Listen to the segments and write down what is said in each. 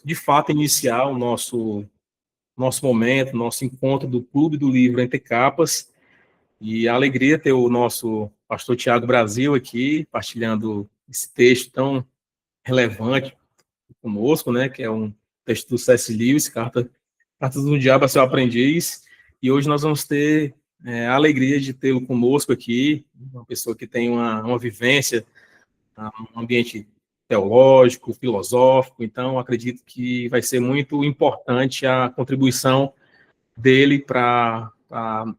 de fato, iniciar o nosso momento, nosso encontro do Clube do Livro Entre Capas, e a alegria ter o nosso pastor Tiago Brasil aqui, partilhando esse texto tão relevante conosco, né, que é um texto do C.S. Lewis, Cartas do Diabo a Seu Aprendiz, e hoje nós vamos ter a alegria de tê-lo conosco aqui, uma pessoa que tem uma vivência, um ambiente teológico, filosófico, então acredito que vai ser muito importante a contribuição dele para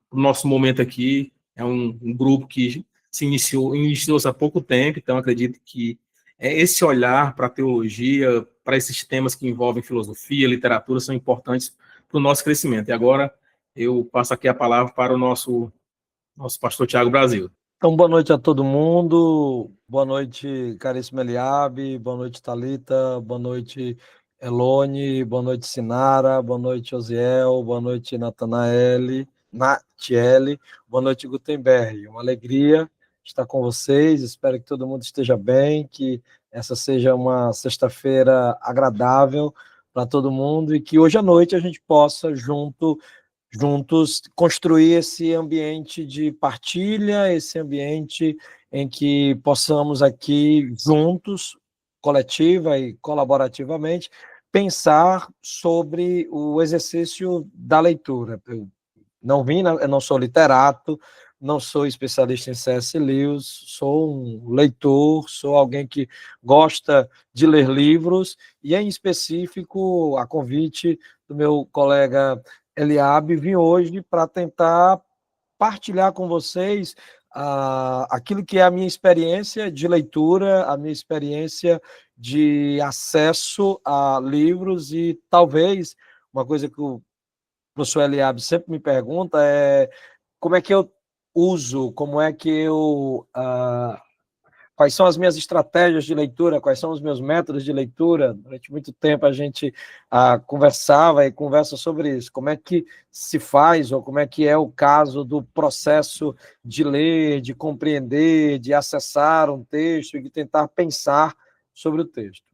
o nosso momento aqui. É um grupo que iniciou-se há pouco tempo, então acredito que esse olhar para a teologia, para esses temas que envolvem filosofia, literatura, são importantes para o nosso crescimento. E agora eu passo aqui a palavra para o nosso pastor Tiago Brasil. Então, boa noite a todo mundo, boa noite, caríssimo Eliabe, boa noite, Thalita, boa noite, Elone, boa noite, Sinara, boa noite, Osiel, boa noite, Natiele, boa noite, Gutenberg. Uma alegria estar com vocês, espero que todo mundo esteja bem, que essa seja uma sexta-feira agradável para todo mundo e que hoje à noite a gente possa juntos construir esse ambiente de partilha, esse ambiente em que possamos aqui juntos, coletiva e colaborativamente, pensar sobre o exercício da leitura. Eu não sou literato, não sou especialista em C.S. Lewis, sou um leitor, sou alguém que gosta de ler livros, e em específico, a convite do meu colega Eliabe, vim hoje para tentar partilhar com vocês aquilo que é a minha experiência de leitura, a minha experiência de acesso a livros, e talvez uma coisa que o professor Eliabe sempre me pergunta é como é que eu uso, como é que eu... quais são as minhas estratégias de leitura, quais são os meus métodos de leitura. Durante muito tempo a gente conversava e conversa sobre isso, como é que se faz, ou como é que é o caso do processo de ler, de compreender, de acessar um texto e de tentar pensar sobre o texto.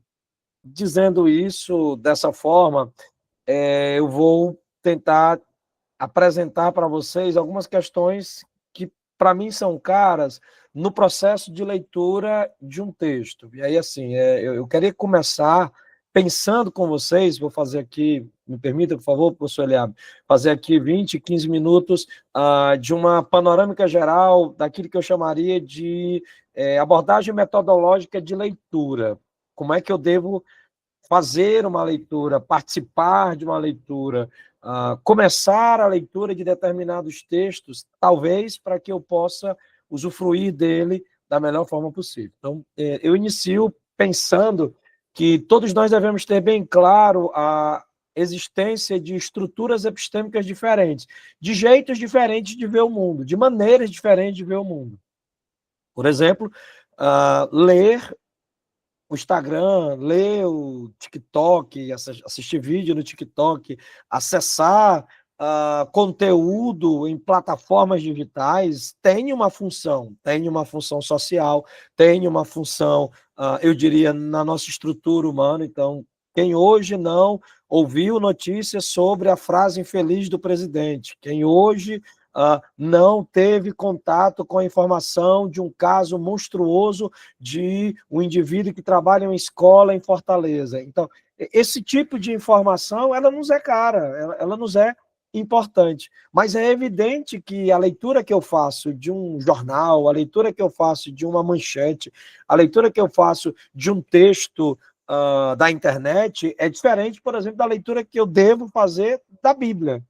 Dizendo isso dessa forma, eu vou tentar apresentar para vocês algumas questões que, para mim, são caras no processo de leitura de um texto. E aí, assim, eu queria começar pensando com vocês, vou fazer aqui, me permita, por favor, professor Eliabe, fazer aqui 20, 15 minutos de uma panorâmica geral daquilo que eu chamaria de abordagem metodológica de leitura. Como é que eu devo fazer uma leitura, participar de uma leitura, começar a leitura de determinados textos, talvez para que eu possa usufruir dele da melhor forma possível. Então, eu inicio pensando que todos nós devemos ter bem claro a existência de estruturas epistêmicas diferentes, de jeitos diferentes de ver o mundo, de maneiras diferentes de ver o mundo. Por exemplo, ler o Instagram, ler o TikTok, assistir vídeo no TikTok, acessar conteúdo em plataformas digitais, tem uma função social, tem uma função, eu diria, na nossa estrutura humana. Então, quem hoje não ouviu notícias sobre a frase infeliz do presidente, quem hoje não teve contato com a informação de um caso monstruoso de um indivíduo que trabalha em uma escola em Fortaleza. Então, esse tipo de informação, ela nos é cara, ela nos é importante, mas é evidente que a leitura que eu faço de um jornal, a leitura que eu faço de uma manchete, a leitura que eu faço de um texto da internet é diferente, por exemplo, da leitura que eu devo fazer da Bíblia.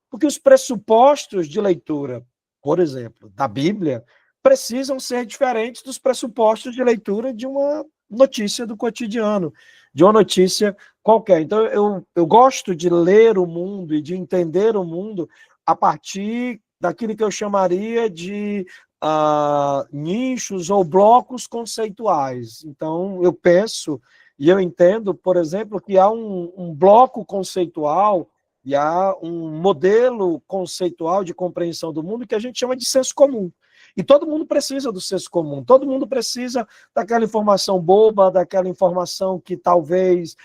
Porque os pressupostos de leitura, por exemplo, da Bíblia, precisam ser diferentes dos pressupostos de leitura de uma notícia do cotidiano, de uma notícia qualquer. Então, eu gosto de ler o mundo e de entender o mundo a partir daquilo que eu chamaria de nichos ou blocos conceituais. Então, eu penso e eu entendo, por exemplo, que há um bloco conceitual e há um modelo conceitual de compreensão do mundo que a gente chama de senso comum. E todo mundo precisa do senso comum, todo mundo precisa daquela informação boba, daquela informação que talvez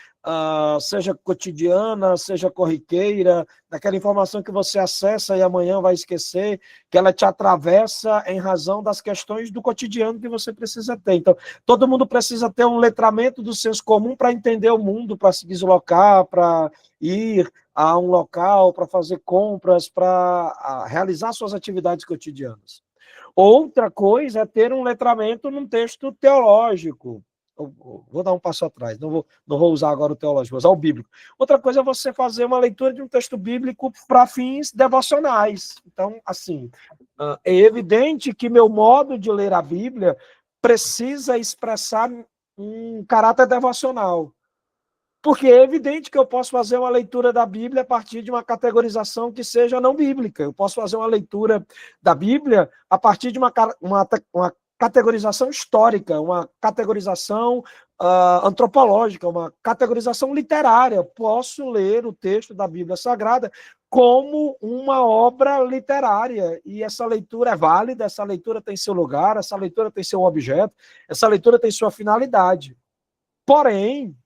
seja cotidiana, seja corriqueira, daquela informação que você acessa e amanhã vai esquecer, que ela te atravessa em razão das questões do cotidiano que você precisa ter. Então, todo mundo precisa ter um letramento do senso comum para entender o mundo, para se deslocar, para ir a um local, para fazer compras, para realizar suas atividades cotidianas. Outra coisa é ter um letramento num texto teológico. Vou dar um passo atrás, não vou usar agora o teológico, vou usar o bíblico. Outra coisa é você fazer uma leitura de um texto bíblico para fins devocionais. Então, assim, é evidente que meu modo de ler a Bíblia precisa expressar um caráter devocional. Porque é evidente que eu posso fazer uma leitura da Bíblia a partir de uma categorização que seja não bíblica. Eu posso fazer uma leitura da Bíblia a partir de uma categorização histórica, uma categorização antropológica, uma categorização literária. Posso ler o texto da Bíblia Sagrada como uma obra literária. E essa leitura é válida, essa leitura tem seu lugar, essa leitura tem seu objeto, essa leitura tem sua finalidade. Porém,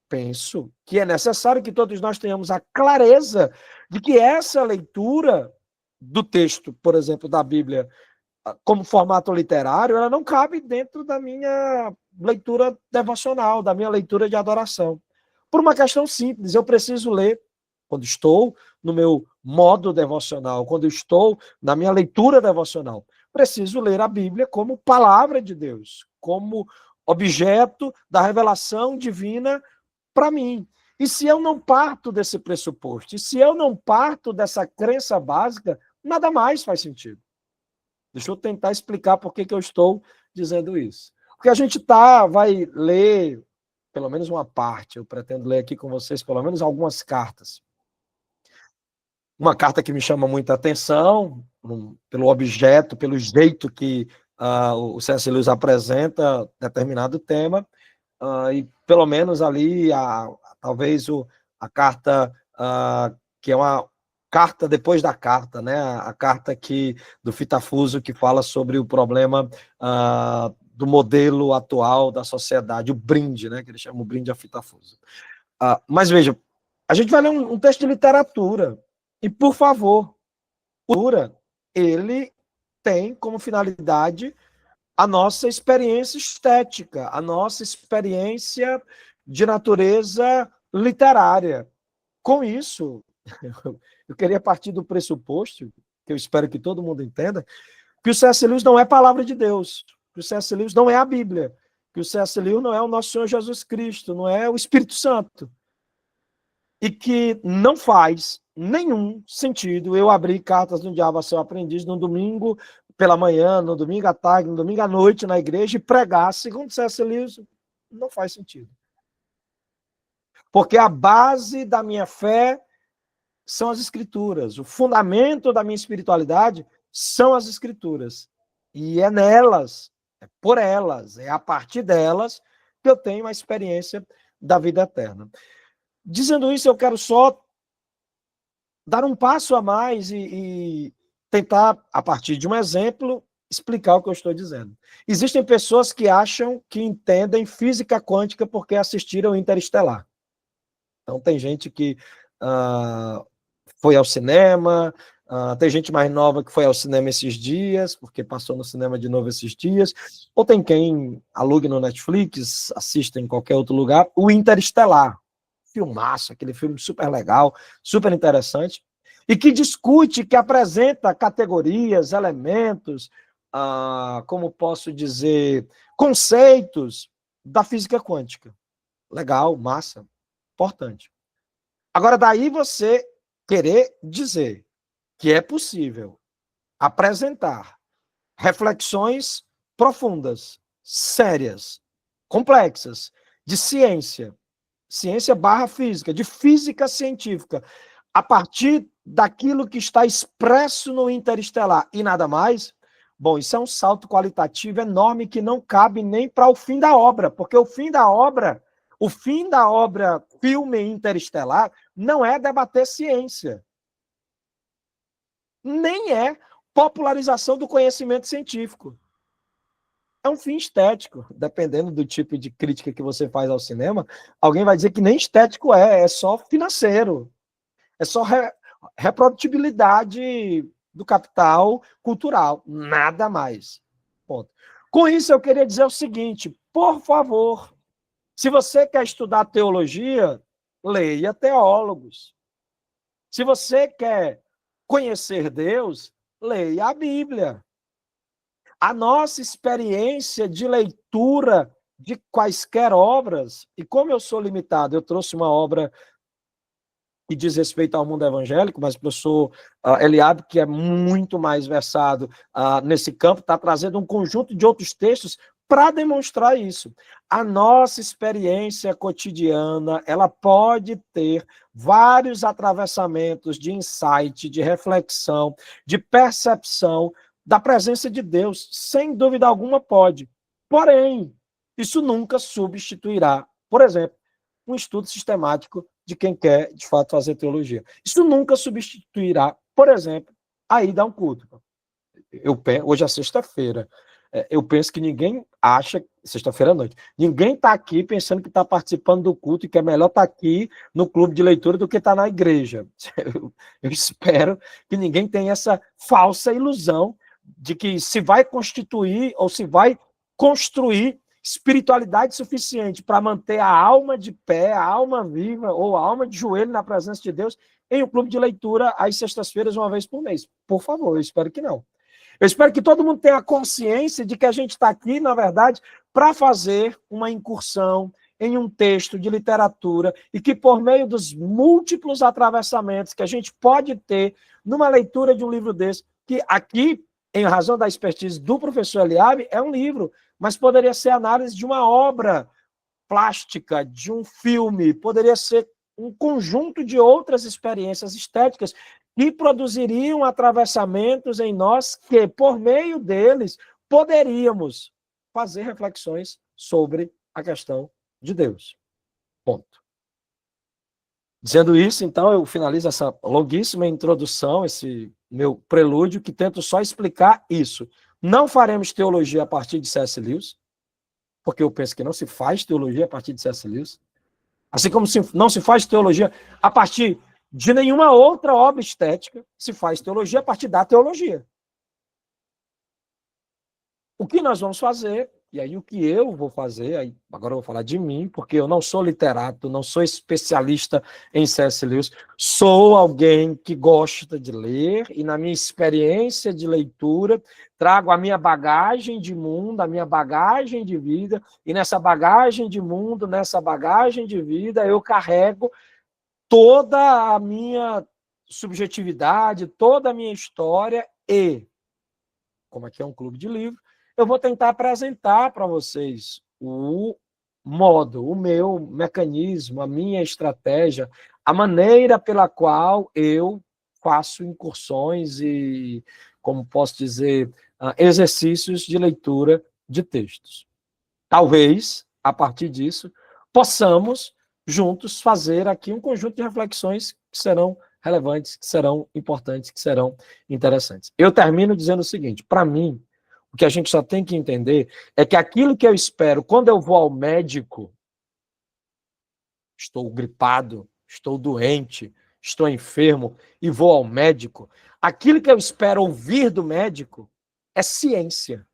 penso que é necessário que todos nós tenhamos a clareza de que essa leitura do texto, por exemplo, da Bíblia, como formato literário, ela não cabe dentro da minha leitura devocional, da minha leitura de adoração. Por uma questão simples, eu preciso ler, quando estou no meu modo devocional, quando estou na minha leitura devocional, preciso ler a Bíblia como palavra de Deus, como objeto da revelação divina para mim. E se eu não parto desse pressuposto, e se eu não parto dessa crença básica, nada mais faz sentido. Deixa eu tentar explicar por que eu estou dizendo isso. Porque a gente vai ler, pelo menos uma parte, eu pretendo ler aqui com vocês pelo menos algumas cartas. Uma carta que me chama muita atenção, pelo objeto, pelo jeito que o C.S. Lewis apresenta determinado tema, e pelo menos ali, talvez a carta que é uma carta depois da carta, né? A carta do Fitafuso, que fala sobre o problema do modelo atual da sociedade, o brinde, né? Que ele chama o brinde a Fitafuso. Mas veja, a gente vai ler um texto de literatura, e por favor, ele tem como finalidade a nossa experiência estética, a nossa experiência de natureza literária. Com isso, eu queria partir do pressuposto, que eu espero que todo mundo entenda, que o C.S. Lewis não é palavra de Deus, que o C.S. Lewis não é a Bíblia, que o C.S. Lewis não é o nosso Senhor Jesus Cristo, não é o Espírito Santo. E que não faz nenhum sentido eu abrir Cartas do Diabo a Seu Aprendiz no domingo pela manhã, no domingo à tarde, no domingo à noite na igreja e pregar, segundo C.S. Lewis, não faz sentido. Porque a base da minha fé são as Escrituras. O fundamento da minha espiritualidade são as Escrituras. E é nelas, é por elas, é a partir delas que eu tenho a experiência da vida eterna. Dizendo isso, eu quero só dar um passo a mais e tentar, a partir de um exemplo, explicar o que eu estou dizendo. Existem pessoas que acham que entendem física quântica porque assistiram Interestelar. Então, tem gente que foi ao cinema, tem gente mais nova que foi ao cinema esses dias, porque passou no cinema de novo esses dias, ou tem quem alugue no Netflix, assista em qualquer outro lugar, o Interestelar. Filmaço, aquele filme super legal, super interessante, e que discute, que apresenta categorias, elementos, como posso dizer, conceitos da física quântica. Legal, massa, importante. Agora, daí você querer dizer que é possível apresentar reflexões profundas, sérias, complexas, de ciência barra física, de física científica, a partir daquilo que está expresso no Interestelar e nada mais, bom, isso é um salto qualitativo enorme que não cabe nem para o fim da obra, porque o fim da obra filme Interestelar não é debater ciência. Nem é popularização do conhecimento científico. É um fim estético, dependendo do tipo de crítica que você faz ao cinema, alguém vai dizer que nem estético é só financeiro, é só reprodutibilidade do capital cultural, nada mais. Ponto. Com isso, eu queria dizer o seguinte, por favor, se você quer estudar teologia, leia teólogos. Se você quer conhecer Deus, leia a Bíblia. A nossa experiência de leitura de quaisquer obras, e como eu sou limitado, eu trouxe uma obra que diz respeito ao mundo evangélico, mas o professor Eliabe, que é muito mais versado nesse campo, está trazendo um conjunto de outros textos para demonstrar isso. A nossa experiência cotidiana, ela pode ter vários atravessamentos de insight, de reflexão, de percepção da presença de Deus, sem dúvida alguma pode. Porém, isso nunca substituirá, por exemplo, um estudo sistemático de quem quer, de fato, fazer teologia. Isso nunca substituirá, por exemplo, a ida a um culto. Hoje é sexta-feira. Eu penso que ninguém acha, sexta-feira à noite, ninguém está aqui pensando que está participando do culto e que é melhor estar aqui no clube de leitura do que estar na igreja. Eu espero que ninguém tenha essa falsa ilusão de que se vai constituir ou se vai construir espiritualidade suficiente para manter a alma de pé, a alma viva ou a alma de joelho na presença de Deus em um clube de leitura às sextas-feiras, uma vez por mês. Por favor, eu espero que não. Eu espero que todo mundo tenha a consciência de que a gente está aqui, na verdade, para fazer uma incursão em um texto de literatura e que, por meio dos múltiplos atravessamentos que a gente pode ter numa leitura de um livro desse, que aqui, em razão da expertise do professor Eliabe, é um livro, mas poderia ser análise de uma obra plástica, de um filme, poderia ser um conjunto de outras experiências estéticas que produziriam atravessamentos em nós que, por meio deles, poderíamos fazer reflexões sobre a questão de Deus. Ponto. Dizendo isso, então, eu finalizo essa longuíssima introdução, esse meu prelúdio, que tento só explicar isso. Não faremos teologia a partir de C.S. Lewis, porque eu penso que não se faz teologia a partir de C.S. Lewis, assim como não se faz teologia a partir de nenhuma outra obra estética, se faz teologia a partir da teologia. O que nós vamos fazer, e aí o que eu vou fazer, aí agora eu vou falar de mim, porque eu não sou literato, não sou especialista em C.S. Lewis, sou alguém que gosta de ler, e na minha experiência de leitura, trago a minha bagagem de mundo, a minha bagagem de vida, e nessa bagagem de mundo, nessa bagagem de vida, eu carrego toda a minha subjetividade, toda a minha história e, como aqui é um clube de livro, eu vou tentar apresentar para vocês o modo, o meu mecanismo, a minha estratégia, a maneira pela qual eu faço incursões e, como posso dizer, exercícios de leitura de textos. Talvez, a partir disso, possamos juntos fazer aqui um conjunto de reflexões que serão relevantes, que serão importantes, que serão interessantes. Eu termino dizendo o seguinte, para mim, o que a gente só tem que entender é que aquilo que eu espero quando eu vou ao médico, estou gripado, estou doente, estou enfermo e vou ao médico, aquilo que eu espero ouvir do médico é ciência.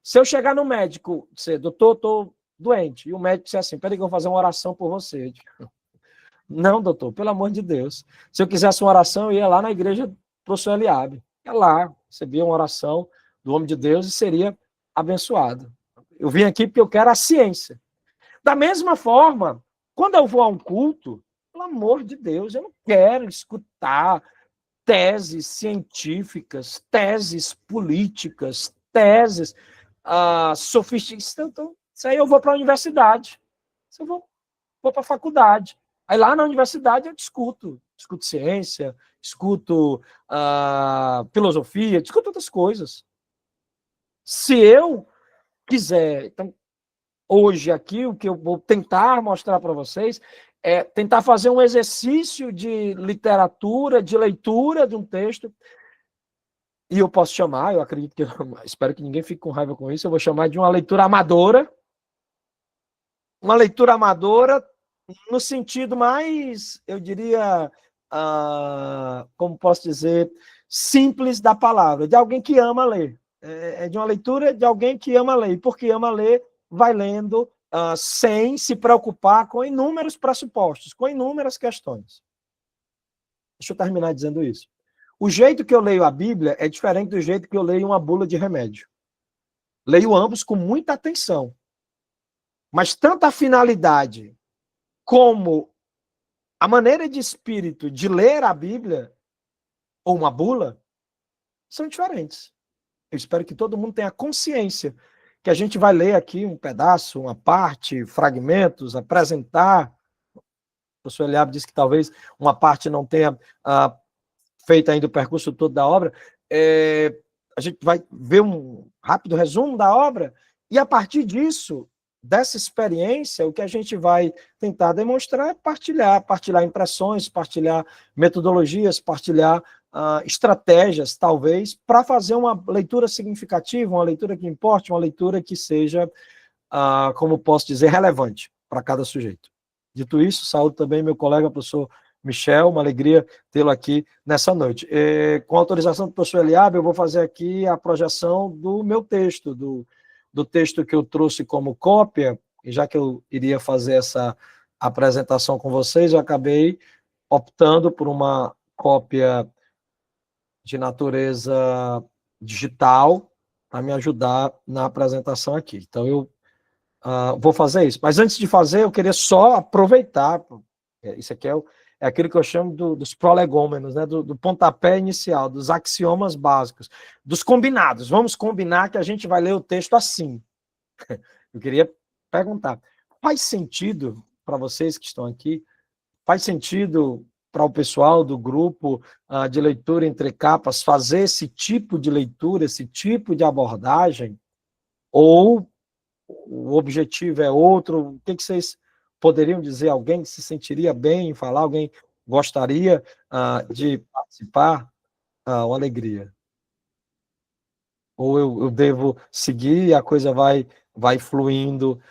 Se eu chegar no médico e dizer, doutor, estou doente, e o médico disser assim, peraí que eu vou fazer uma oração por você. Não, doutor, pelo amor de Deus. Se eu quisesse uma oração, eu ia lá na igreja do professor Eliabe. Ia lá, recebia uma oração do homem de Deus e seria abençoado. Eu vim aqui porque eu quero a ciência. Da mesma forma, quando eu vou a um culto, pelo amor de Deus, eu não quero escutar teses científicas, teses políticas, teses sofisticadas. Então, isso aí eu vou para a universidade. Eu vou para a faculdade. Aí lá na universidade eu discuto ciência, discuto filosofia, discuto outras coisas. Se eu quiser, então, hoje aqui, o que eu vou tentar mostrar para vocês é tentar fazer um exercício de literatura, de leitura de um texto, e eu posso chamar, eu acredito que, espero que ninguém fique com raiva com isso, eu vou chamar de uma leitura amadora no sentido mais, eu diria, como posso dizer, simples da palavra, de alguém que ama ler. É de uma leitura de alguém que ama ler. E porque ama ler, vai lendo sem se preocupar com inúmeros pressupostos, com inúmeras questões. Deixa eu terminar dizendo isso. O jeito que eu leio a Bíblia é diferente do jeito que eu leio uma bula de remédio. Leio ambos com muita atenção. Mas tanto a finalidade como a maneira de espírito de ler a Bíblia, ou uma bula, são diferentes. Eu espero que todo mundo tenha consciência que a gente vai ler aqui um pedaço, uma parte, fragmentos, apresentar. O professor Eliabe disse que talvez uma parte não tenha feito ainda o percurso todo da obra. A gente vai ver um rápido resumo da obra e, a partir disso, dessa experiência, o que a gente vai tentar demonstrar é partilhar impressões, partilhar metodologias, partilhar estratégias, talvez, para fazer uma leitura significativa, uma leitura que importe, uma leitura que seja, como posso dizer, relevante para cada sujeito. Dito isso, saúdo também meu colega, professor Michel, uma alegria tê-lo aqui nessa noite. Com a autorização do professor Eliabe, eu vou fazer aqui a projeção do meu texto, do texto que eu trouxe como cópia, e já que eu iria fazer essa apresentação com vocês, eu acabei optando por uma cópia de natureza digital para me ajudar na apresentação aqui. Então, eu vou fazer isso. Mas antes de fazer, eu queria só aproveitar, isso aqui é aquilo que eu chamo dos prolegômenos, né? do pontapé inicial, dos axiomas básicos, dos combinados. Vamos combinar que a gente vai ler o texto assim. Eu queria perguntar, faz sentido para vocês que estão aqui, faz sentido para o pessoal do grupo de leitura entre capas fazer esse tipo de leitura, esse tipo de abordagem? Ou o objetivo é outro? O que vocês poderiam dizer? Alguém se sentiria bem em falar? Alguém gostaria de participar? Uma alegria. Ou eu devo seguir e a coisa vai fluindo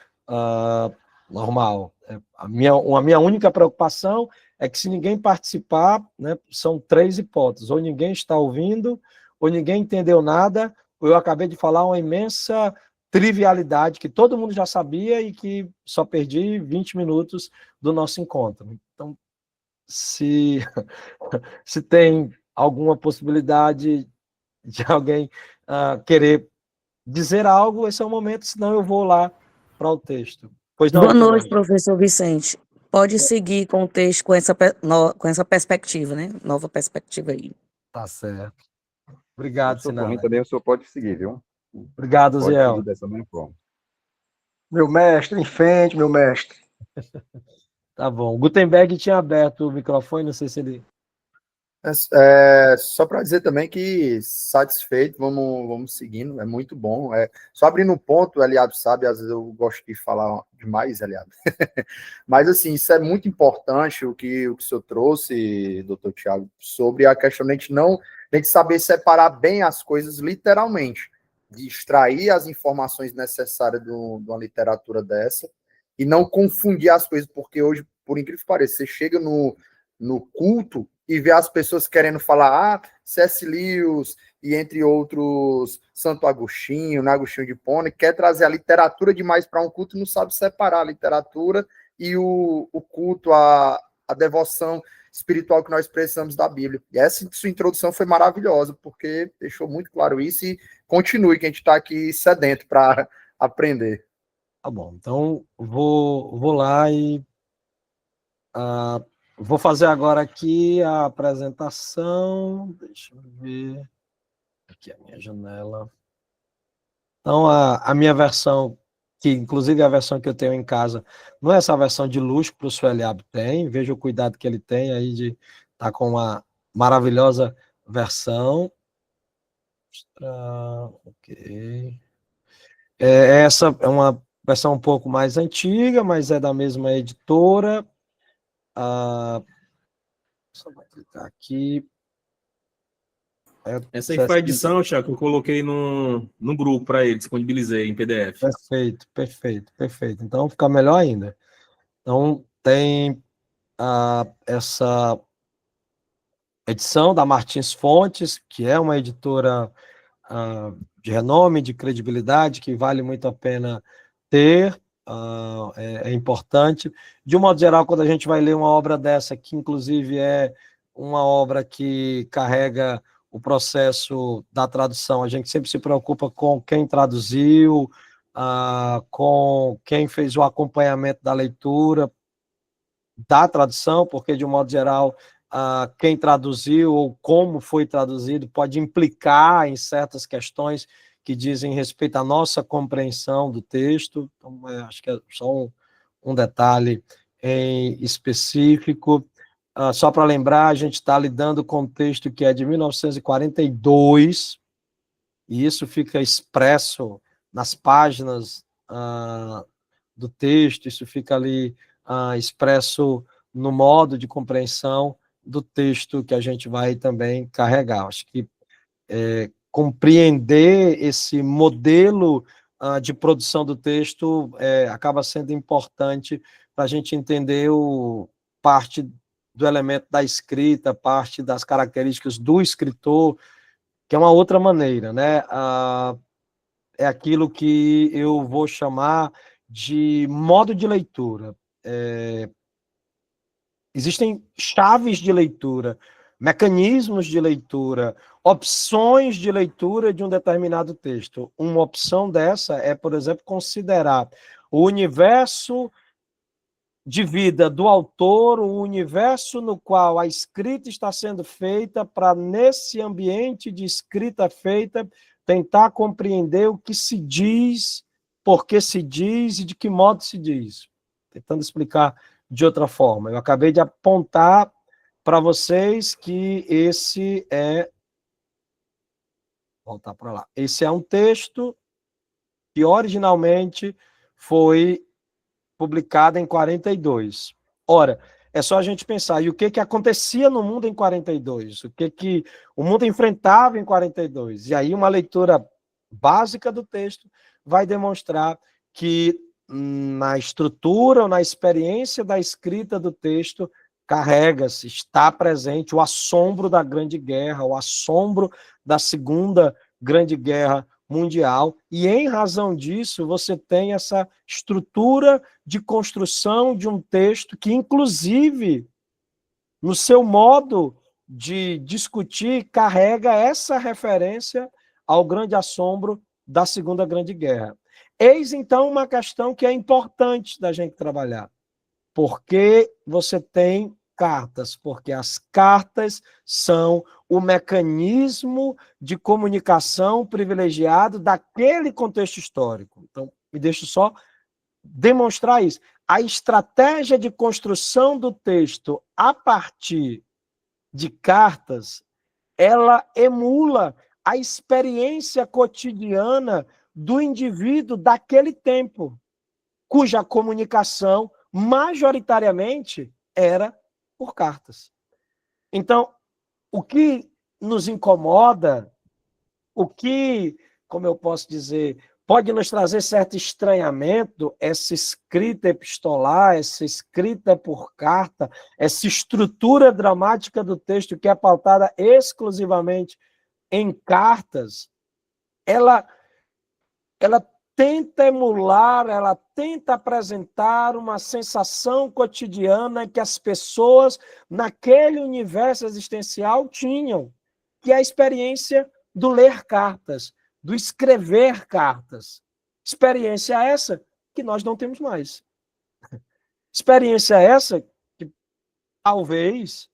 normal? A minha única preocupação é que, se ninguém participar, né, são 3 hipóteses: ou ninguém está ouvindo, ou ninguém entendeu nada, ou eu acabei de falar uma imensa trivialidade que todo mundo já sabia e que só perdi 20 minutos do nosso encontro. Então, se tem alguma possibilidade de alguém querer dizer algo, esse é o momento, senão eu vou lá para o texto. Pois não, Boa noite, professor Vicente. Pode seguir com o texto com essa perspectiva, né? Nova perspectiva aí. Tá certo. Obrigado, Sinara. Também o senhor pode seguir, viu? Obrigado, Ziel. Pode seguir dessa mesma forma. Meu mestre, em frente, meu mestre. Tá bom. Gutenberg tinha aberto o microfone, não sei se ele... Só para dizer também que satisfeito, vamos seguindo, é muito bom. Só abrindo um ponto, o Eliabe sabe, às vezes eu gosto de falar demais, Eliabe. Mas, assim, isso é muito importante, o que o senhor trouxe, doutor Tiago, sobre a questão de a gente saber separar bem as coisas literalmente, de extrair as informações necessárias de uma literatura dessa e não confundir as coisas, porque hoje, por incrível que pareça, você chega no culto e ver as pessoas querendo falar, C.S. Lewis e, entre outros, Santo Agostinho, Agostinho de Hipona, quer trazer a literatura demais para um culto e não sabe separar a literatura e o culto, a devoção espiritual que nós precisamos da Bíblia. E essa sua introdução foi maravilhosa, porque deixou muito claro isso, e continue, que a gente está aqui sedento para aprender. Tá bom, então vou lá e... vou fazer agora aqui a apresentação. Deixa eu ver. Aqui a minha janela. Então, a minha versão, que inclusive é a versão que eu tenho em casa, não é essa versão de luxo que o professor Eliabe tem. Veja o cuidado que ele tem aí de estar com uma maravilhosa versão. Ok. Essa é uma versão um pouco mais antiga, mas é da mesma editora. Só vou clicar aqui. Essa aí foi a edição, Thiago, que eu coloquei no grupo para ele, disponibilizei em PDF. Perfeito, perfeito, perfeito. Então fica melhor ainda. Então tem essa edição da Martins Fontes, que é uma editora de renome, de credibilidade, que vale muito a pena ter, é importante. De um modo geral, quando a gente vai ler uma obra dessa, que inclusive é uma obra que carrega o processo da tradução, a gente sempre se preocupa com quem traduziu, com quem fez o acompanhamento da leitura, da tradução, porque, de um modo geral, quem traduziu ou como foi traduzido pode implicar em certas questões que dizem respeito à nossa compreensão do texto. Então, acho que é só um detalhe em específico. Só para lembrar, a gente está lidando com um texto que é de 1942, e isso fica expresso nas páginas do texto, isso fica ali expresso no modo de compreensão do texto que a gente vai também carregar. Acho que compreender esse modelo de produção do texto acaba sendo importante para a gente entender parte do elemento da escrita, parte das características do escritor, que é uma outra maneira, né? É aquilo que eu vou chamar de modo de leitura. Existem chaves de leitura, mecanismos de leitura, opções de leitura de um determinado texto. Uma opção dessa é, por exemplo, considerar o universo de vida do autor, o universo no qual a escrita está sendo feita, para, nesse ambiente de escrita feita, tentar compreender o que se diz, por que se diz e de que modo se diz. Tentando explicar de outra forma. Eu acabei de apontar para vocês que esse é... Voltar para lá. Esse é um texto que originalmente foi publicado em 42. Ora, é só a gente pensar, e o que acontecia no mundo em 42? O que o mundo enfrentava em 42? E aí uma leitura básica do texto vai demonstrar que na estrutura ou na experiência da escrita do texto carrega-se, está presente o assombro da Grande Guerra, o assombro da Segunda Grande Guerra Mundial, e em razão disso você tem essa estrutura de construção de um texto que, inclusive, no seu modo de discutir, carrega essa referência ao grande assombro da Segunda Grande Guerra. Eis, então, uma questão que é importante da gente trabalhar. Por que você tem cartas? Porque as cartas são o mecanismo de comunicação privilegiado daquele contexto histórico. Então, me deixa só demonstrar isso. A estratégia de construção do texto a partir de cartas, ela emula a experiência cotidiana do indivíduo daquele tempo, cuja comunicação majoritariamente era por cartas. Então, o que nos incomoda, o que, como eu posso dizer, pode nos trazer certo estranhamento, essa escrita epistolar, essa escrita por carta, essa estrutura dramática do texto que é pautada exclusivamente em cartas, ela tenta emular, ela tenta apresentar uma sensação cotidiana que as pessoas naquele universo existencial tinham, que é a experiência do ler cartas, do escrever cartas. Experiência essa que nós não temos mais. Experiência essa que talvez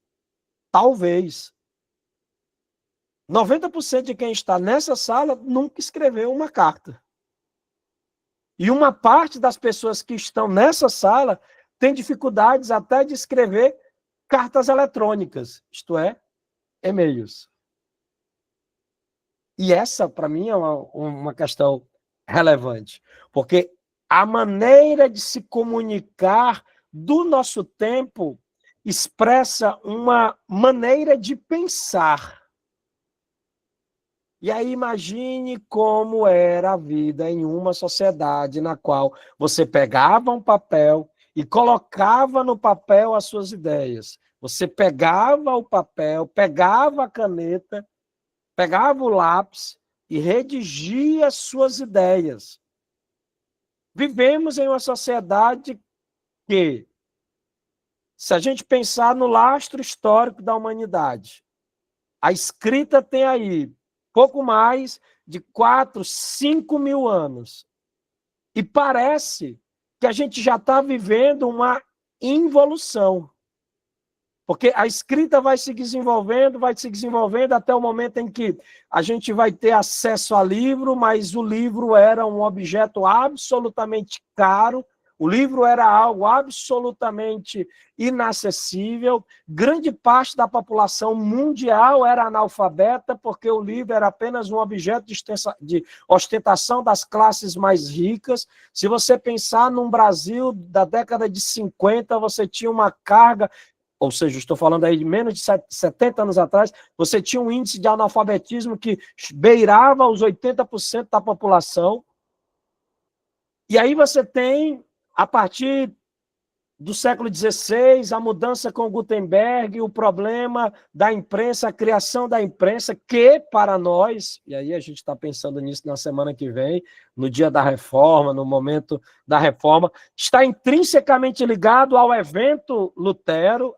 90% de quem está nessa sala nunca escreveu uma carta. E uma parte das pessoas que estão nessa sala tem dificuldades até de escrever cartas eletrônicas, isto é, e-mails. E essa, para mim, é uma questão relevante, porque a maneira de se comunicar do nosso tempo expressa uma maneira de pensar. E aí imagine como era a vida em uma sociedade na qual você pegava um papel e colocava no papel as suas ideias. Você pegava o papel, pegava a caneta, pegava o lápis e redigia as suas ideias. Vivemos em uma sociedade que, se a gente pensar no lastro histórico da humanidade, a escrita tem aí pouco mais de 4, 5 mil anos. E parece que a gente já está vivendo uma involução. Porque a escrita vai se desenvolvendo até o momento em que a gente vai ter acesso a livro, mas o livro era um objeto absolutamente caro, o livro era algo absolutamente inacessível, grande parte da população mundial era analfabeta, porque o livro era apenas um objeto de ostentação das classes mais ricas. Se você pensar num Brasil da década de 50, você tinha uma carga, ou seja, estou falando aí de menos de 70 anos atrás, você tinha um índice de analfabetismo que beirava os 80% da população. E aí você tem, a partir do século XVI, a mudança com Gutenberg, o problema da imprensa, a criação da imprensa, que para nós, e aí a gente está pensando nisso na semana que vem, no dia da reforma, no momento da reforma, está intrinsecamente ligado ao evento Lutero,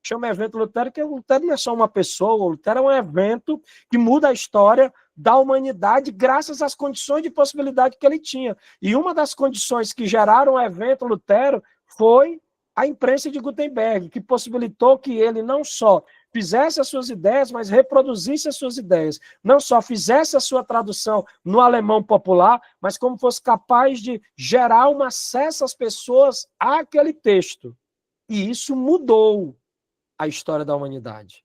chama evento Lutero, porque o Lutero não é só uma pessoa, o Lutero é um evento que muda a história da humanidade graças às condições de possibilidade que ele tinha. E uma das condições que geraram o evento Lutero foi a imprensa de Gutenberg, que possibilitou que ele não só fizesse as suas ideias, mas reproduzisse as suas ideias. Não só fizesse a sua tradução no alemão popular, mas como fosse capaz de gerar um acesso às pessoas àquele texto. E isso mudou a história da humanidade.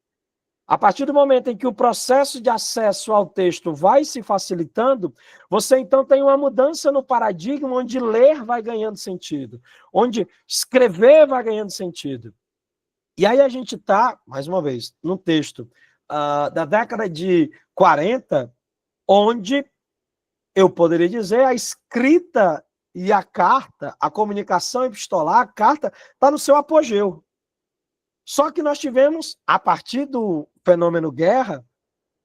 A partir do momento em que o processo de acesso ao texto vai se facilitando, você então tem uma mudança no paradigma onde ler vai ganhando sentido, onde escrever vai ganhando sentido. E aí a gente está, mais uma vez, num texto da década de 40, onde eu poderia dizer a escrita e a carta, a comunicação epistolar, a carta está no seu apogeu. Só que nós tivemos, a partir do fenômeno guerra,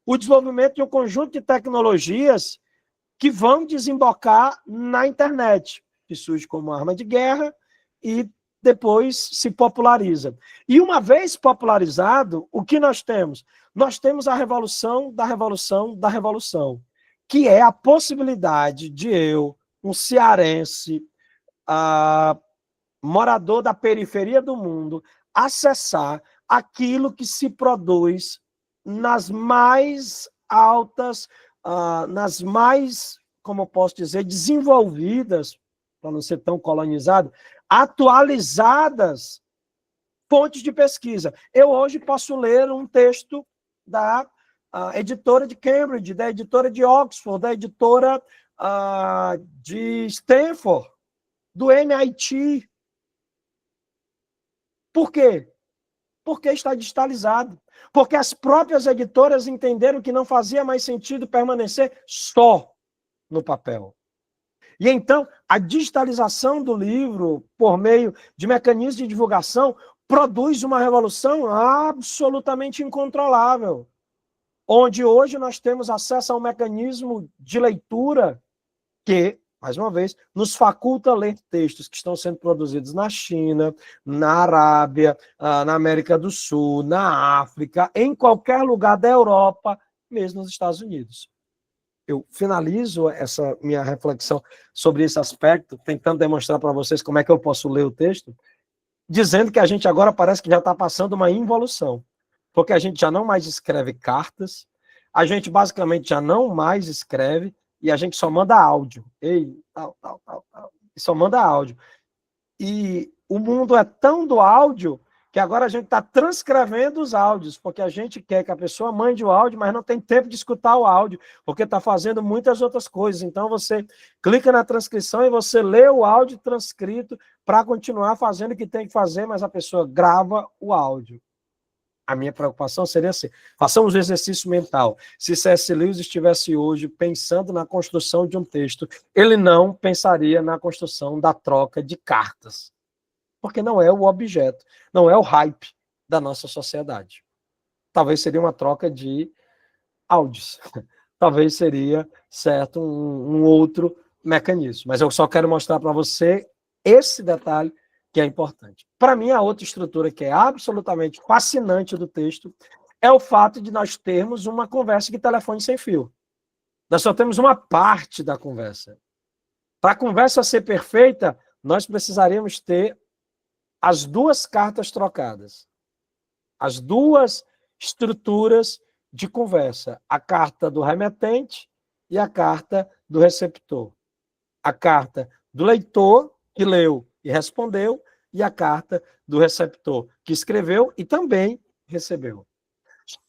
o desenvolvimento de um conjunto de tecnologias que vão desembocar na internet, que surge como arma de guerra e depois se populariza. E uma vez popularizado, o que nós temos? Nós temos a revolução da revolução da revolução, que é a possibilidade de eu, um cearense, morador da periferia do mundo, acessar aquilo que se produz nas mais altas, nas mais, como eu posso dizer, desenvolvidas, para não ser tão colonizado, atualizadas fontes de pesquisa. Eu hoje posso ler um texto da editora de Cambridge, da editora de Oxford, da editora de Stanford, do MIT. Por quê? Porque está digitalizado. Porque as próprias editoras entenderam que não fazia mais sentido permanecer só no papel. E então, a digitalização do livro, por meio de mecanismos de divulgação, produz uma revolução absolutamente incontrolável. Onde hoje nós temos acesso a um mecanismo de leitura que, mais uma vez, nos faculta ler textos que estão sendo produzidos na China, na Arábia, na América do Sul, na África, em qualquer lugar da Europa, mesmo nos Estados Unidos. Eu finalizo essa minha reflexão sobre esse aspecto, tentando demonstrar para vocês como é que eu posso ler o texto, dizendo que a gente agora parece que já está passando uma involução, porque a gente já não mais escreve cartas, a gente basicamente já não mais escreve, e a gente só manda áudio. Ei, tal. E só manda áudio. E o mundo é tão do áudio que agora a gente está transcrevendo os áudios, porque a gente quer que a pessoa mande o áudio, mas não tem tempo de escutar o áudio, porque está fazendo muitas outras coisas. Então você clica na transcrição e você lê o áudio transcrito para continuar fazendo o que tem que fazer, mas a pessoa grava o áudio. A minha preocupação seria assim, façamos um exercício mental. Se C.S. Lewis estivesse hoje pensando na construção de um texto, ele não pensaria na construção da troca de cartas, porque não é o objeto, não é o hype da nossa sociedade. Talvez seria uma troca de áudios, talvez seria, certo, um outro mecanismo. Mas eu só quero mostrar para você esse detalhe que é importante. Para mim, a outra estrutura que é absolutamente fascinante do texto é o fato de nós termos uma conversa de telefone sem fio. Nós só temos uma parte da conversa. Para a conversa ser perfeita, nós precisaríamos ter as duas cartas trocadas. As duas estruturas de conversa. A carta do remetente e a carta do receptor. A carta do leitor, que leu e respondeu, e a carta do receptor, que escreveu e também recebeu.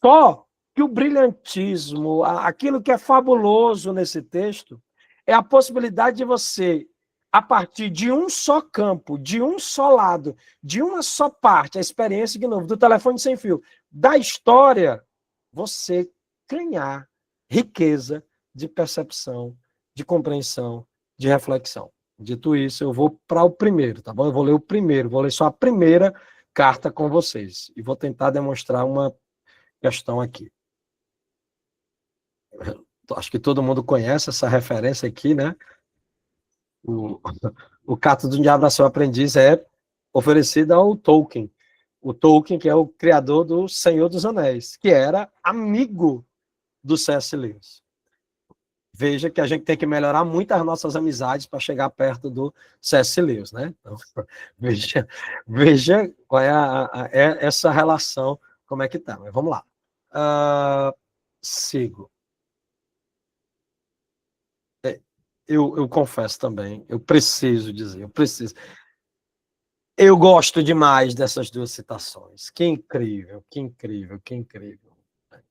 Só que o brilhantismo, aquilo que é fabuloso nesse texto, é a possibilidade de você, a partir de um só campo, de um só lado, de uma só parte, a experiência, de novo, do telefone sem fio, da história, você ganhar riqueza de percepção, de compreensão, de reflexão. Dito isso, eu vou para o primeiro, tá bom? Eu vou ler o primeiro, vou ler só a primeira carta com vocês. E vou tentar demonstrar uma questão aqui. Acho que todo mundo conhece essa referência aqui, né? O Cato do Diabo da Seu Aprendiz é oferecido ao Tolkien. O Tolkien, que é o criador do Senhor dos Anéis, que era amigo do C.S. Lewis. Veja que a gente tem que melhorar muito as nossas amizades para chegar perto do C.S. Lewis, né? Então, veja qual é essa relação, como é que tá. Mas vamos lá. Sigo. Eu confesso também, eu preciso dizer, eu gosto demais dessas duas citações. Que incrível, que incrível, que incrível.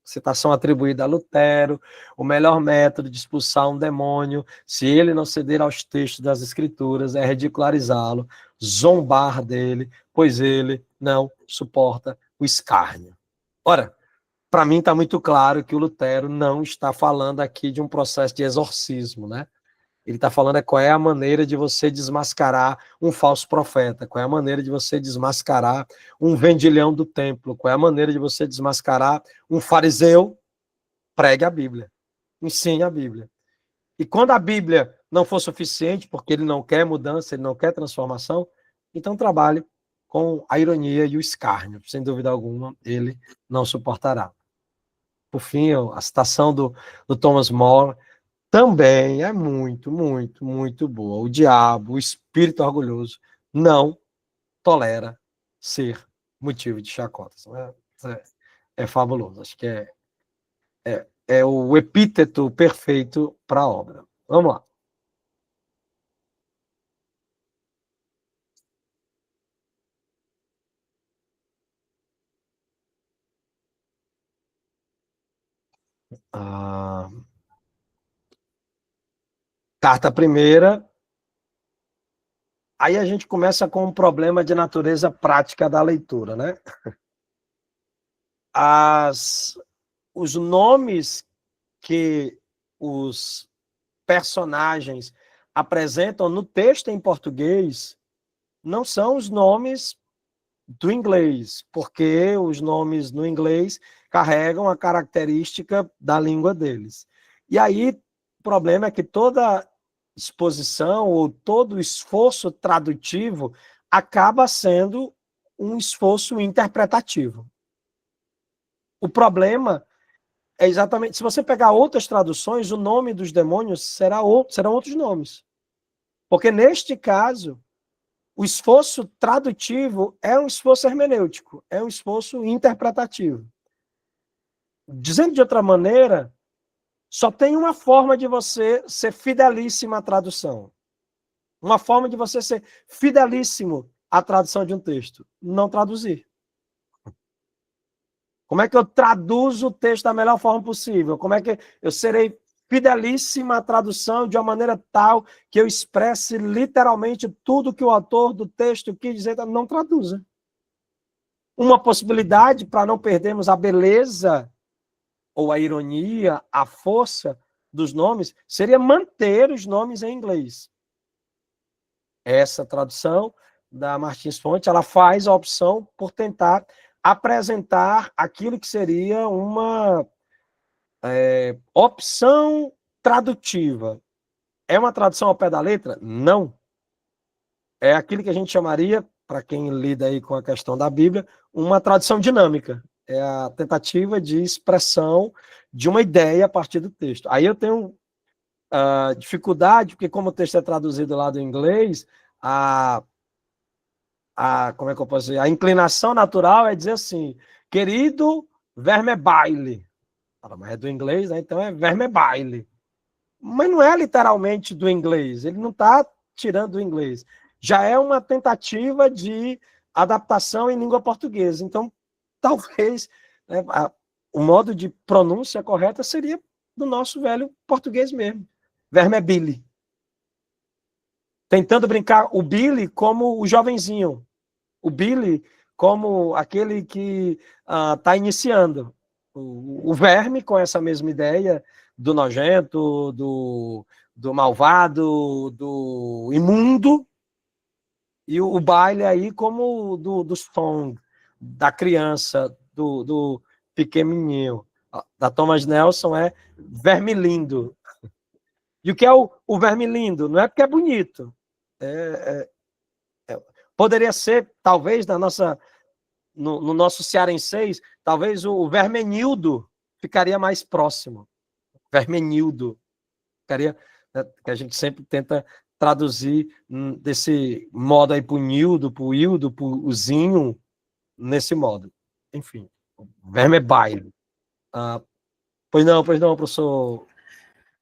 Citação atribuída a Lutero: o melhor método de expulsar um demônio, se ele não ceder aos textos das Escrituras, é ridicularizá-lo, zombar dele, pois ele não suporta o escárnio. Ora, para mim está muito claro que o Lutero não está falando aqui de um processo de exorcismo, né? Ele está falando qual é a maneira de você desmascarar um falso profeta, qual é a maneira de você desmascarar um vendilhão do templo, qual é a maneira de você desmascarar um fariseu. Pregue a Bíblia, ensine a Bíblia. E quando a Bíblia não for suficiente, porque ele não quer mudança, ele não quer transformação, então trabalhe com a ironia e o escárnio. Sem dúvida alguma, ele não suportará. Por fim, a citação do Thomas More também é muito, muito, muito boa. O diabo, o espírito orgulhoso, não tolera ser motivo de chacotas. É fabuloso. Acho que é o epíteto perfeito para a obra. Vamos lá. Carta primeira. Aí a gente começa com um problema de natureza prática da leitura, né? Os nomes que os personagens apresentam no texto em português não são os nomes do inglês, porque os nomes no inglês carregam a característica da língua deles. E aí, o problema é que toda exposição ou todo esforço tradutivo acaba sendo um esforço interpretativo. O problema é exatamente, se você pegar outras traduções, o nome dos demônios serão outros nomes. Porque neste caso, o esforço tradutivo é um esforço hermenêutico, é um esforço interpretativo. Dizendo de outra maneira, só tem uma forma de você ser fidelíssimo à tradução. Uma forma de você ser fidelíssimo à tradução de um texto. Não traduzir. Como é que eu traduzo o texto da melhor forma possível? Como é que eu serei fidelíssimo à tradução de uma maneira tal que eu expresse literalmente tudo que o autor do texto quis dizer? Não traduza. Uma possibilidade, para não perdermos a beleza ou a ironia, a força dos nomes, seria manter os nomes em inglês. Essa tradução da Martins Fontes, ela faz a opção por tentar apresentar aquilo que seria uma opção tradutiva. É uma tradução ao pé da letra? Não. É aquilo que a gente chamaria, para quem lida aí com a questão da Bíblia, uma tradução dinâmica. É a tentativa de expressão de uma ideia a partir do texto. Aí eu tenho dificuldade, porque como o texto é traduzido lá do inglês, como é que eu posso dizer? A inclinação natural é dizer assim, querido vermebaile. Mas é do inglês, né? Então é vermebaile. Mas não é literalmente do inglês, ele não está tirando do inglês. Já é uma tentativa de adaptação em língua portuguesa. Então, talvez, né, o modo de pronúncia correta seria do nosso velho português mesmo. Vermebile. Tentando brincar o Billy como o jovenzinho. O Billy como aquele que está iniciando. O verme com essa mesma ideia do nojento, do malvado, do imundo, e o baile aí como do song, da criança, do pequenininho. Da Thomas Nelson é vermilindo. E o que é o vermilindo? Não é porque é bonito. Poderia ser, talvez, no nosso cearenseis, talvez o vermenildo ficaria mais próximo. Vermenildo. Ficaria, né, que a gente sempre tenta traduzir desse modo aí para o nildo, para o ildo, para o zinho, nesse modo. Enfim, vermebaile. Pois não, professor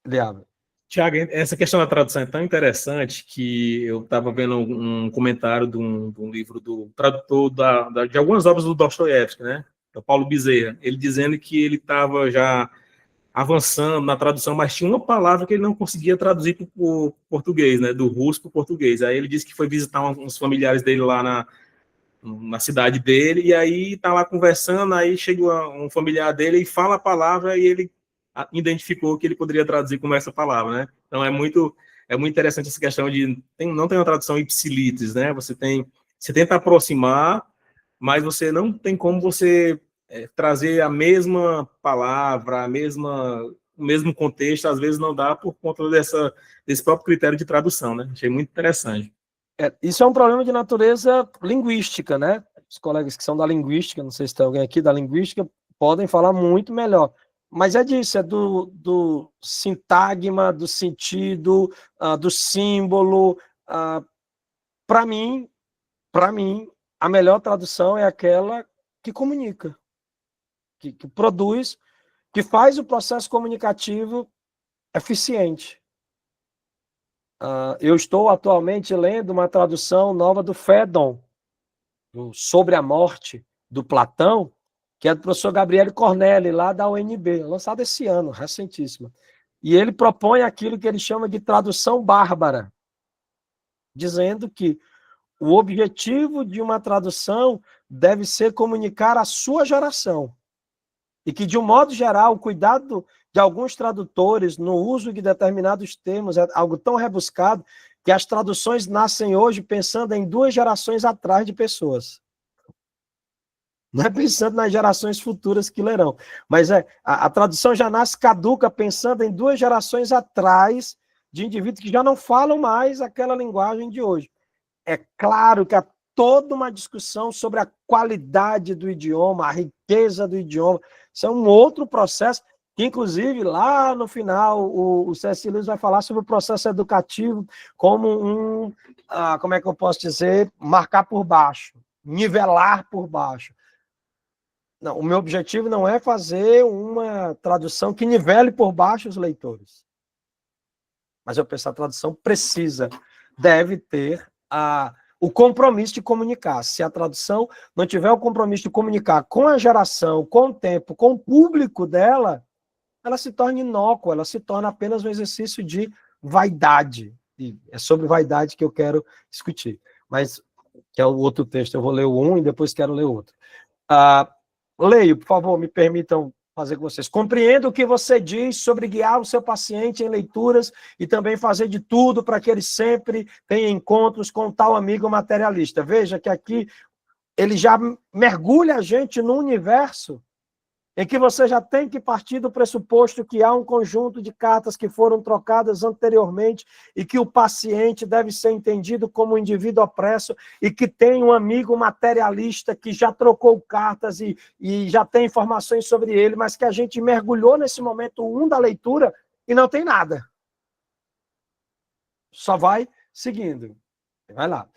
Eliabe. Tiago, essa questão da tradução é tão interessante que eu estava vendo um comentário de um livro do tradutor de algumas obras do Dostoiévski, né? Do Paulo Bezerra. Ele dizendo que ele estava já avançando na tradução, mas tinha uma palavra que ele não conseguia traduzir para o português, né? Do russo para o português. Aí ele disse que foi visitar uns familiares dele lá na cidade dele, e aí tá lá conversando, aí chega um familiar dele e fala a palavra e ele identificou que ele poderia traduzir como essa palavra, né? Então é muito interessante essa questão de não tem uma tradução ipsilis, né? Você tenta aproximar, mas você não tem como você trazer a mesma palavra, o mesmo contexto, às vezes não dá por conta desse próprio critério de tradução, né? Achei muito interessante. Isso é um problema de natureza linguística, né? Os colegas que são da linguística, não sei se tem alguém aqui da linguística, podem falar muito melhor. Mas é disso, é do sintagma, do sentido, do símbolo. Para mim, a melhor tradução é aquela que comunica, que produz, que faz o processo comunicativo eficiente. Eu estou atualmente lendo uma tradução nova do Fédon, Sobre a Morte, do Platão, que é do professor Gabriele Cornelli, lá da UNB, lançada esse ano, recentíssima. E ele propõe aquilo que ele chama de tradução bárbara, dizendo que o objetivo de uma tradução deve ser comunicar a sua geração. E que, de um modo geral, o cuidado de alguns tradutores no uso de determinados termos é algo tão rebuscado que as traduções nascem hoje pensando em 2 gerações atrás de pessoas. Não é pensando nas gerações futuras que lerão, mas a tradução já nasce caduca pensando em 2 gerações atrás de indivíduos que já não falam mais aquela linguagem de hoje. É claro que há toda uma discussão sobre a qualidade do idioma, a riqueza do idioma. Isso é um outro processo que, inclusive, lá no final, o C.S. Lewis vai falar sobre o processo educativo como como é que eu posso dizer, marcar por baixo, nivelar por baixo. Não, o meu objetivo não é fazer uma tradução que nivele por baixo os leitores. Mas eu penso que a tradução deve ter o compromisso de comunicar. Se a tradução não tiver o compromisso de comunicar com a geração, com o tempo, com o público dela, ela se torna inócua, ela se torna apenas um exercício de vaidade. E é sobre vaidade que eu quero discutir. Mas, que é o outro texto, eu vou ler o um e depois quero ler outro. Leio, por favor, me permitam fazer com vocês. Compreendo o que você diz sobre guiar o seu paciente em leituras e também fazer de tudo para que ele sempre tenha encontros com tal amigo materialista. Veja que aqui ele já mergulha a gente num universo em que você já tem que partir do pressuposto que há um conjunto de cartas que foram trocadas anteriormente e que o paciente deve ser entendido como um indivíduo opresso e que tem um amigo materialista que já trocou cartas e já tem informações sobre ele, mas que a gente mergulhou nesse momento 1 da leitura e não tem nada. Só vai seguindo. Vai lá.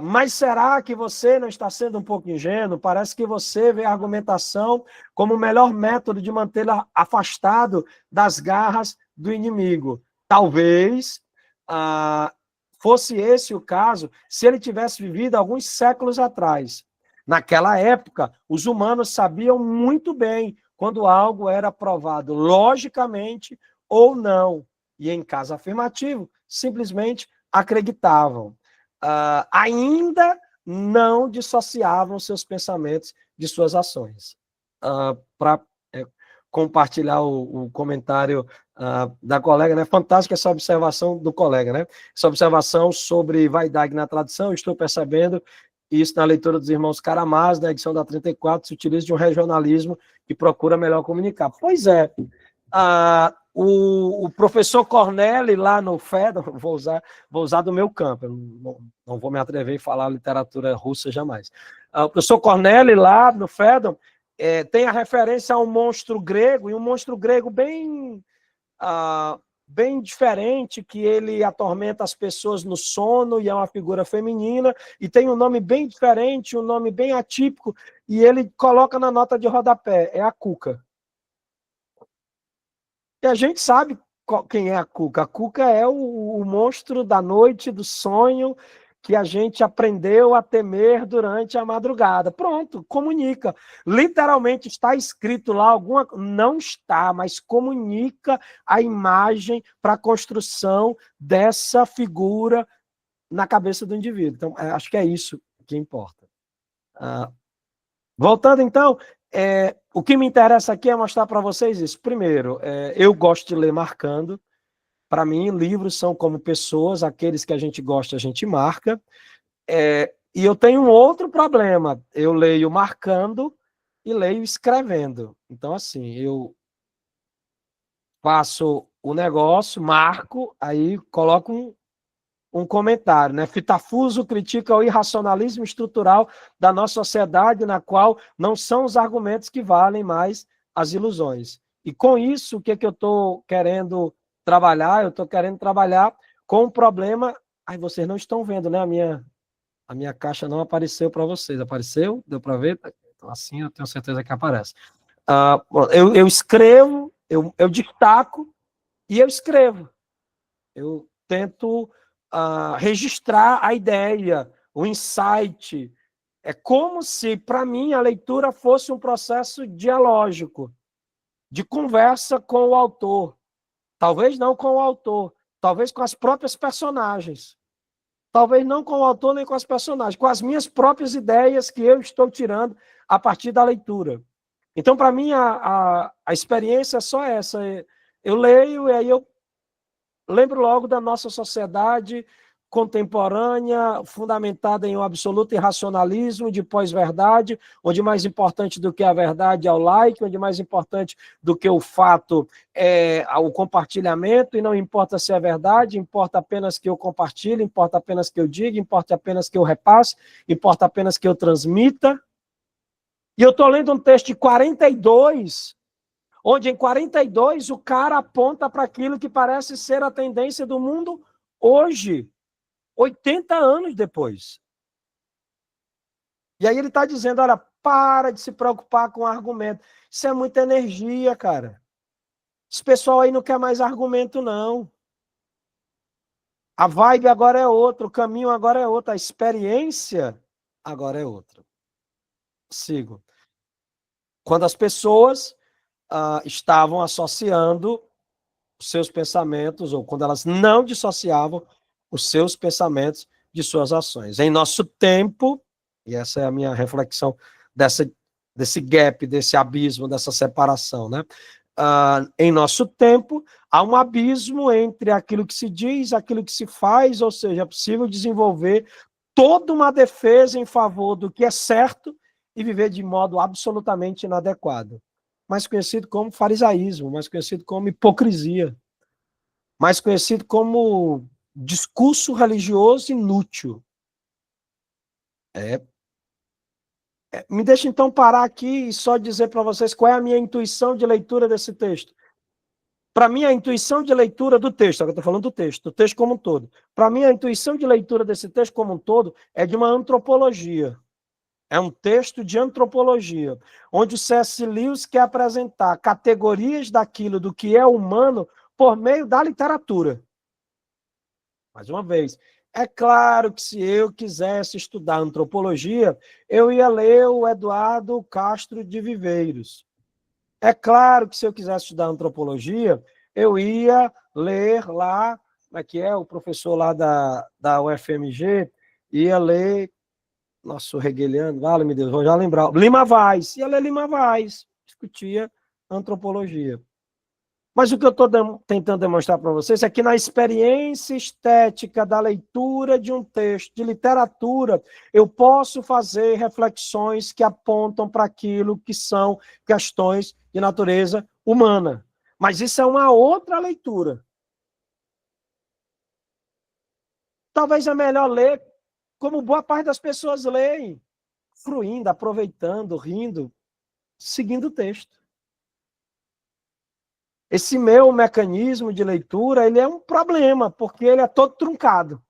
Mas será que você não está sendo um pouco ingênuo? Parece que você vê a argumentação como o melhor método de mantê-lo afastado das garras do inimigo. Talvez fosse esse o caso se ele tivesse vivido alguns séculos atrás. Naquela época, os humanos sabiam muito bem quando algo era provado logicamente ou não. E em caso afirmativo, simplesmente acreditavam. Ainda não dissociavam seus pensamentos de suas ações. Para compartilhar o comentário da colega, né? Fantástica essa observação do colega, né? Essa observação sobre vaidade na tradução, estou percebendo isso na leitura dos irmãos Caramaz, na edição da 34, se utiliza de um regionalismo que procura melhor comunicar. Pois é, o professor Corneli, lá no Fedon, vou usar do meu campo, não vou me atrever a falar literatura russa jamais. O professor Corneli, lá no Fedon, tem a referência a um monstro grego, e um monstro grego bem diferente, que ele atormenta as pessoas no sono, e é uma figura feminina, e tem um nome bem diferente, um nome bem atípico, e ele coloca na nota de rodapé, é a Cuca. E a gente sabe quem é a Cuca. A Cuca é o monstro da noite, do sonho, que a gente aprendeu a temer durante a madrugada. Pronto, comunica. Literalmente está escrito lá alguma... Não está, mas comunica a imagem para a construção dessa figura na cabeça do indivíduo. Então, acho que é isso que importa. Voltando, então... o que me interessa aqui é mostrar para vocês isso. Primeiro, eu gosto de ler marcando. Para mim, livros são como pessoas, aqueles que a gente gosta, a gente marca. E eu tenho um outro problema. Eu leio marcando e leio escrevendo. Então, assim, eu faço o negócio, marco, aí coloco um comentário, né? Fitafuso critica o irracionalismo estrutural da nossa sociedade, na qual não são os argumentos que valem, mais as ilusões. E com isso, o que eu estou querendo trabalhar? Eu estou querendo trabalhar com o problema... Ai, vocês não estão vendo, né? A minha caixa não apareceu para vocês. Apareceu? Deu para ver? Então, assim eu tenho certeza que aparece. Eu escrevo, eu destaco e eu escrevo. Eu tento... registrar a ideia, o insight. É como se, para mim, a leitura fosse um processo dialógico, de conversa com o autor. Talvez não com o autor, talvez com as próprias personagens. Talvez não com o autor nem com as personagens, com as minhas próprias ideias que eu estou tirando a partir da leitura. Então, para mim, a experiência é só essa. Eu leio e aí eu lembro logo da nossa sociedade contemporânea, fundamentada em um absoluto irracionalismo de pós-verdade, onde mais importante do que a verdade é o like, onde mais importante do que o fato é o compartilhamento, e não importa se é verdade, importa apenas que eu compartilhe, importa apenas que eu diga, importa apenas que eu repasse, importa apenas que eu transmita. E eu estou lendo um texto de 42, onde em 42 o cara aponta para aquilo que parece ser a tendência do mundo hoje, 80 anos depois. E aí ele está dizendo, olha, para de se preocupar com argumento. Isso é muita energia, cara. Esse pessoal aí não quer mais argumento, não. A vibe agora é outra, o caminho agora é outro, a experiência agora é outra. Sigo. Quando as pessoas estavam associando os seus pensamentos, ou quando elas não dissociavam os seus pensamentos de suas ações. Em nosso tempo, e essa é a minha reflexão desse gap, desse abismo, dessa separação, né? Em nosso tempo, há um abismo entre aquilo que se diz, aquilo que se faz, ou seja, é possível desenvolver toda uma defesa em favor do que é certo e viver de modo absolutamente inadequado. Mais conhecido como farisaísmo, mais conhecido como hipocrisia, mais conhecido como discurso religioso inútil. Me deixa então parar aqui e só dizer para vocês qual é a minha intuição de leitura desse texto. Para mim, a intuição de leitura do texto, agora eu estou falando do texto como um todo. Para mim, a intuição de leitura desse texto como um todo é de uma antropologia. É um texto de antropologia, onde o C.S. Lewis quer apresentar categorias daquilo do que é humano por meio da literatura. Mais uma vez, é claro que se eu quisesse estudar antropologia, eu ia ler o Eduardo Castro de Viveiros. É claro que se eu quisesse estudar antropologia, eu ia ler lá, como é que é, o professor lá da UFMG, ia ler, nossa, o hegeliano, vale, meu Deus, vou já lembrar, Lima Vaz, ia ler Lima Vaz, discutia antropologia. Mas o que eu estou tentando demonstrar para vocês é que na experiência estética da leitura de um texto, de literatura, eu posso fazer reflexões que apontam para aquilo que são questões de natureza humana. Mas isso é uma outra leitura. Talvez é melhor ler como boa parte das pessoas leem, fruindo, aproveitando, rindo, seguindo o texto. Esse meu mecanismo de leitura, ele é um problema, porque ele é todo truncado.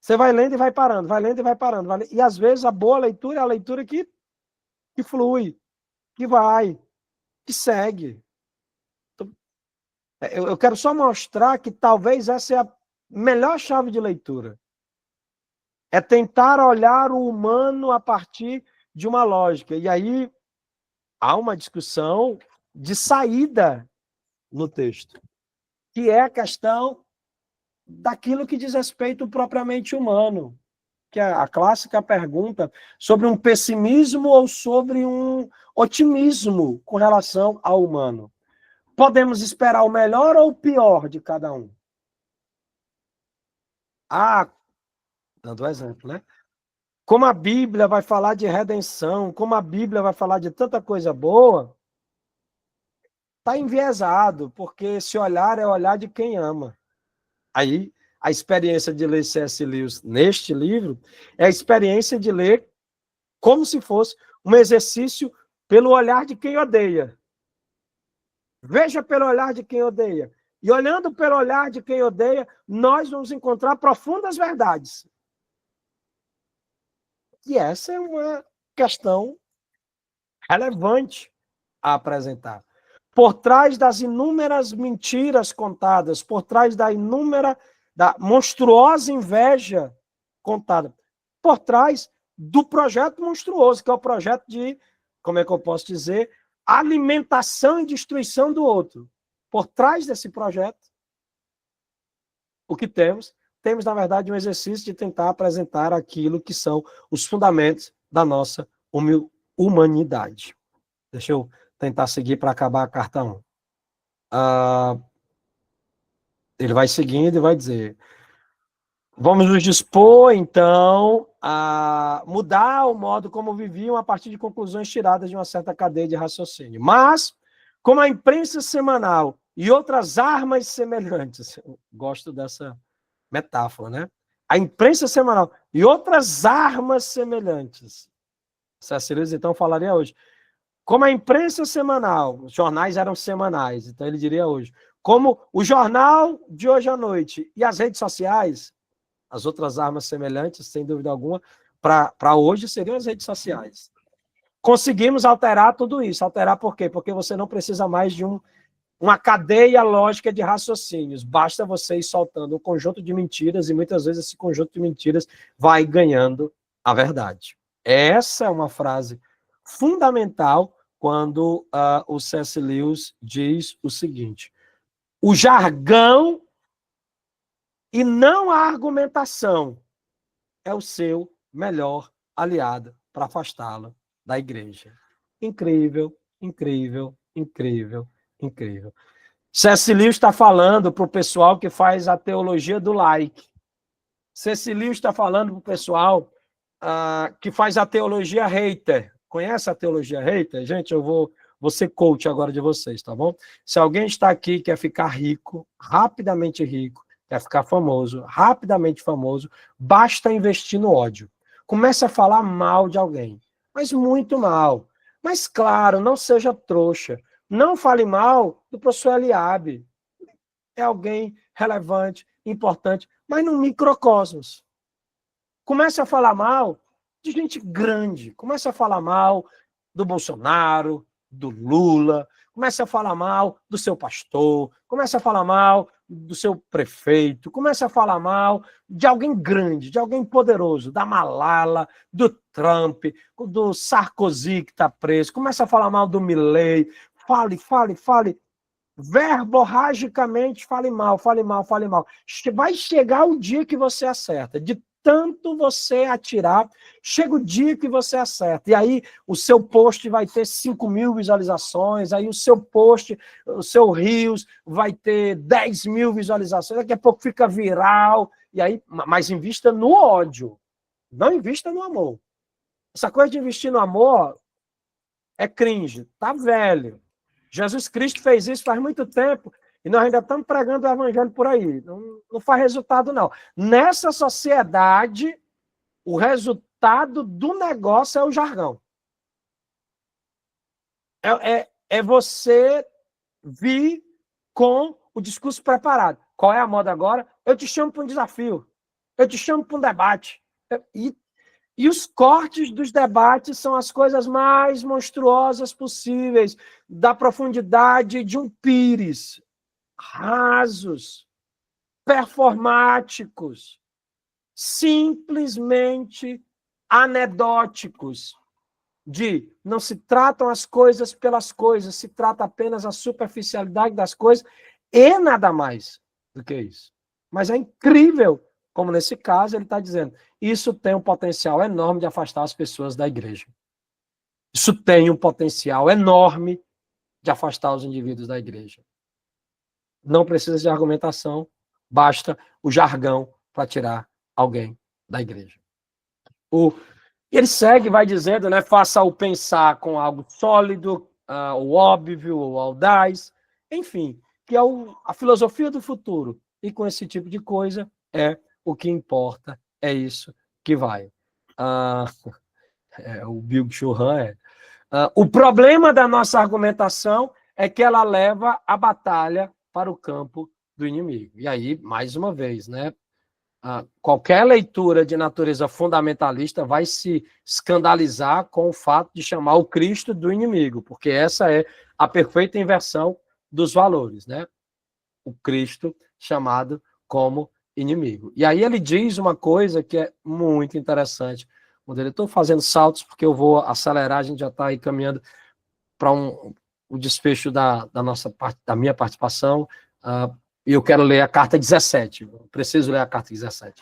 Você vai lendo e vai parando, vai lendo e vai parando. E às vezes a boa leitura é a leitura que flui, que vai, que segue. Eu quero só mostrar que talvez essa é a melhor chave de leitura. É tentar olhar o humano a partir de uma lógica. E aí há uma discussão de saída no texto, que é a questão daquilo que diz respeito propriamente humano, que é a clássica pergunta sobre um pessimismo ou sobre um otimismo com relação ao humano. Podemos esperar o melhor ou o pior de cada um? Dando exemplo, né? Como a Bíblia vai falar de redenção, como a Bíblia vai falar de tanta coisa boa, está enviesado, porque esse olhar é o olhar de quem ama. Aí, a experiência de ler C.S. Lewis neste livro é a experiência de ler como se fosse um exercício pelo olhar de quem odeia. Veja pelo olhar de quem odeia. E olhando pelo olhar de quem odeia, nós vamos encontrar profundas verdades. E essa é uma questão relevante a apresentar. Por trás das inúmeras mentiras contadas, por trás da monstruosa inveja contada, por trás do projeto monstruoso, que é o projeto de, como é que eu posso dizer, alimentação e destruição do outro. Por trás desse projeto, o que temos, na verdade, um exercício de tentar apresentar aquilo que são os fundamentos da nossa humanidade. Deixa eu tentar seguir para acabar a carta 1. Ele vai seguindo e vai dizer: vamos nos dispor, então, a mudar o modo como viviam a partir de conclusões tiradas de uma certa cadeia de raciocínio. Mas, como a imprensa semanal e outras armas semelhantes, eu gosto dessa metáfora, né? A imprensa semanal e outras armas semelhantes. C.S. Lewis, então, falaria hoje. Como a imprensa semanal, os jornais eram semanais, então ele diria hoje, como o jornal de hoje à noite e as redes sociais, as outras armas semelhantes, sem dúvida alguma, para hoje seriam as redes sociais. Conseguimos alterar tudo isso. Alterar por quê? Porque você não precisa mais de uma cadeia lógica de raciocínios. Basta você ir soltando um conjunto de mentiras e muitas vezes esse conjunto de mentiras vai ganhando a verdade. Essa é uma frase fundamental quando o C.S. Lewis diz o seguinte: o jargão e não a argumentação é o seu melhor aliado para afastá-lo da igreja. Incrível, incrível, incrível, incrível. C.S. Lewis está falando para o pessoal que faz a teologia do like. C.S. Lewis está falando para o pessoal que faz a teologia hater. Conhece a teologia hater? Gente, eu vou ser coach agora de vocês, tá bom? Se alguém está aqui e quer ficar rico, rapidamente rico, quer ficar famoso, rapidamente famoso, basta investir no ódio. Comece a falar mal de alguém, mas muito mal. Mas, claro, não seja trouxa. Não fale mal do professor Eliabe. É alguém relevante, importante, mas no microcosmos. Comece a falar mal de gente grande. Comece a falar mal do Bolsonaro, do Lula. Comece a falar mal do seu pastor. Comece a falar mal do seu prefeito. Comece a falar mal de alguém grande, de alguém poderoso, da Malala, do Trump, do Sarkozy que está preso. Comece a falar mal do Milei. Fale, fale, fale. Verborragicamente, fale mal, fale mal, fale mal. Vai chegar o dia que você acerta. De tanto você atirar, chega o dia que você acerta. E aí o seu post vai ter 5.000 visualizações, aí o seu post, o seu Reels vai ter 10.000 visualizações, daqui a pouco fica viral. E aí, mas invista no ódio, não invista no amor. Essa coisa de investir no amor é cringe, tá velho. Jesus Cristo fez isso faz muito tempo e nós ainda estamos pregando o evangelho por aí. Não faz resultado, não. Nessa sociedade, o resultado do negócio é o jargão. É você vir com o discurso preparado. Qual é a moda agora? Eu te chamo para um desafio. Eu te chamo para um debate. E os cortes dos debates são as coisas mais monstruosas possíveis, da profundidade de um pires, rasos, performáticos, simplesmente anedóticos, de não se tratam as coisas pelas coisas, se trata apenas a superficialidade das coisas e nada mais do que isso. Mas é incrível, como nesse caso ele está dizendo, isso tem um potencial enorme de afastar as pessoas da igreja. Isso tem um potencial enorme de afastar os indivíduos da igreja. Não precisa de argumentação, basta o jargão para tirar alguém da igreja. Ele segue, vai dizendo, né, faça-o pensar com algo sólido, o óbvio, o audaz, enfim, que é a filosofia do futuro. E com esse tipo de coisa é o que importa. É isso que vai. O Byung-Chul Han o problema da nossa argumentação é que ela leva a batalha para o campo do inimigo. E aí, mais uma vez, né? Qualquer leitura de natureza fundamentalista vai se escandalizar com o fato de chamar o Cristo do inimigo, porque essa é a perfeita inversão dos valores, né? O Cristo chamado como inimigo. E aí ele diz uma coisa que é muito interessante. Eu estou fazendo saltos porque eu vou acelerar, a gente já está aí caminhando para o desfecho da minha participação, e eu quero ler a carta 17, eu preciso ler a carta 17.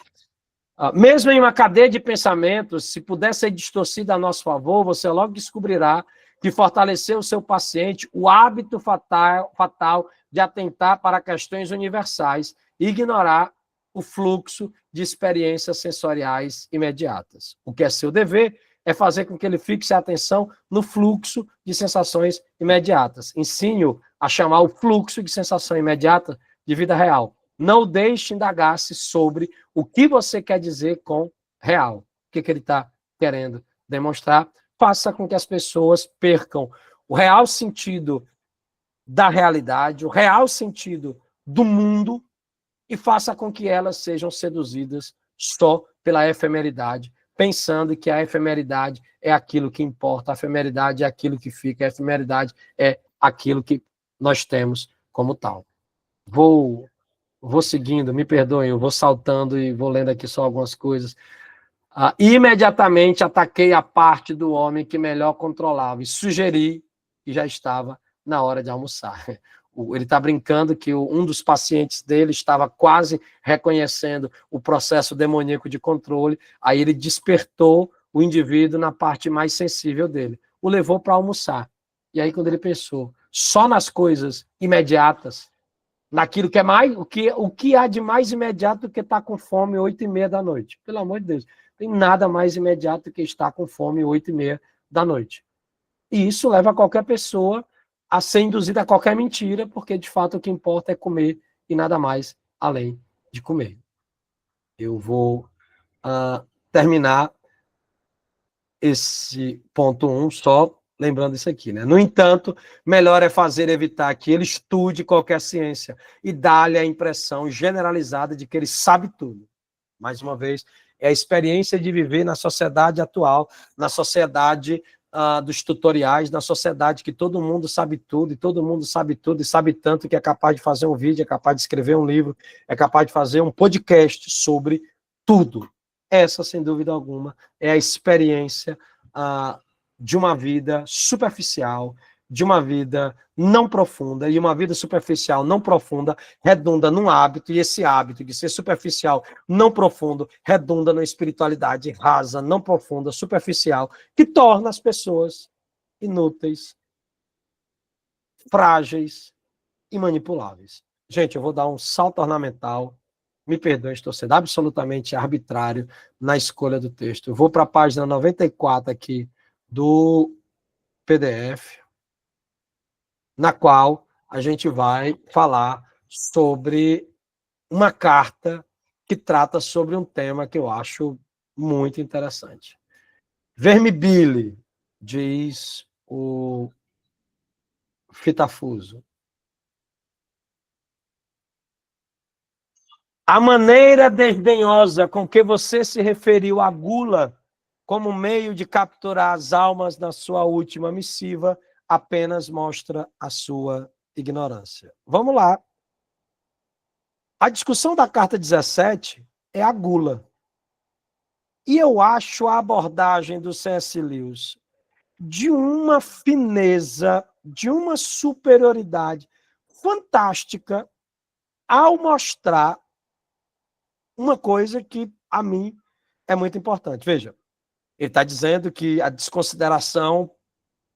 Mesmo em uma cadeia de pensamentos, se puder ser distorcida a nosso favor, você logo descobrirá que fortalecer o seu paciente o hábito fatal de atentar para questões universais e ignorar o fluxo de experiências sensoriais imediatas. O que é seu dever é fazer com que ele fixe a atenção no fluxo de sensações imediatas. Ensine-o a chamar o fluxo de sensação imediata de vida real. Não o deixe indagar-se sobre o que você quer dizer com real. O que ele está querendo demonstrar. Faça com que as pessoas percam o real sentido da realidade, o real sentido do mundo, e faça com que elas sejam seduzidas só pela efemeridade, pensando que a efemeridade é aquilo que importa, a efemeridade é aquilo que fica, a efemeridade é aquilo que nós temos como tal. Vou seguindo, me perdoem, eu vou saltando e vou lendo aqui só algumas coisas. Imediatamente ataquei a parte do homem que melhor controlava e sugeri que já estava na hora de almoçar. Ele está brincando que um dos pacientes dele estava quase reconhecendo o processo demoníaco de controle, aí ele despertou o indivíduo na parte mais sensível dele. O levou para almoçar. E aí, quando ele pensou só nas coisas imediatas, naquilo que é mais, o que há de mais imediato do que estar com fome 8h30 da noite? Pelo amor de Deus, tem nada mais imediato do que estar com fome 8h30 da noite. E isso leva qualquer pessoa a ser induzida a qualquer mentira, porque de fato o que importa é comer e nada mais além de comer. Eu vou terminar esse ponto 1 só lembrando isso aqui, né? No entanto, melhor é fazer evitar que ele estude qualquer ciência e dar-lhe a impressão generalizada de que ele sabe tudo. Mais uma vez, é a experiência de viver na sociedade atual, na sociedade dos tutoriais, na sociedade que todo mundo sabe tudo, e todo mundo sabe tudo, e sabe tanto que é capaz de fazer um vídeo, é capaz de escrever um livro, é capaz de fazer um podcast sobre tudo. Essa, sem dúvida alguma, é a experiência de uma vida superficial, de uma vida não profunda, e uma vida superficial não profunda redunda num hábito, e esse hábito de ser superficial não profundo redunda numa espiritualidade rasa, não profunda, superficial, que torna as pessoas inúteis, frágeis e manipuláveis. Gente, eu vou dar um salto ornamental, me perdoem, estou sendo absolutamente arbitrário na escolha do texto. Eu vou para a página 94 aqui do PDF, na qual a gente vai falar sobre uma carta que trata sobre um tema que eu acho muito interessante. Vermibile, diz o Fitafuso. A maneira desdenhosa com que você se referiu à gula como meio de capturar as almas na sua última missiva apenas mostra a sua ignorância. Vamos lá. A discussão da carta 17 é a gula. E eu acho a abordagem do C.S. Lewis de uma fineza, de uma superioridade fantástica ao mostrar uma coisa que, a mim, é muito importante. Veja, ele está dizendo que a desconsideração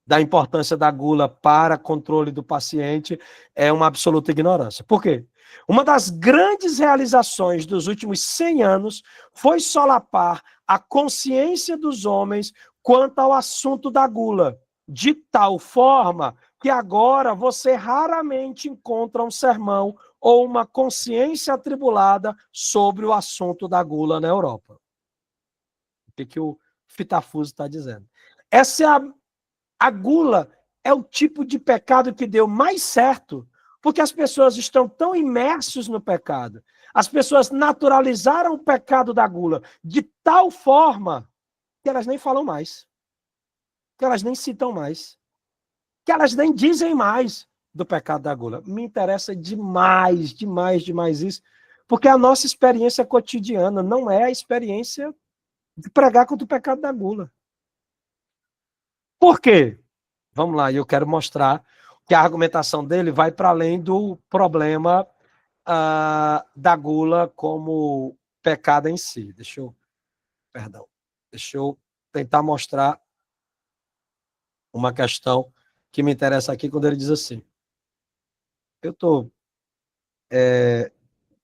da importância da gula para controle do paciente é uma absoluta ignorância. Por quê? Uma das grandes realizações dos últimos 100 anos foi solapar a consciência dos homens quanto ao assunto da gula, de tal forma que agora você raramente encontra um sermão ou uma consciência atribulada sobre o assunto da gula na Europa. O que o Fitafuso está dizendo? Essa é a gula é o tipo de pecado que deu mais certo, porque as pessoas estão tão imersos no pecado. As pessoas naturalizaram o pecado da gula de tal forma que elas nem falam mais, que elas nem citam mais, que elas nem dizem mais do pecado da gula. Me interessa demais, demais, demais isso, porque a nossa experiência cotidiana não é a experiência de pregar contra o pecado da gula. Por quê? Vamos lá, eu quero mostrar que a argumentação dele vai para além do problema da gula como pecado em si. Deixa eu tentar mostrar uma questão que me interessa aqui quando ele diz assim. Eu estou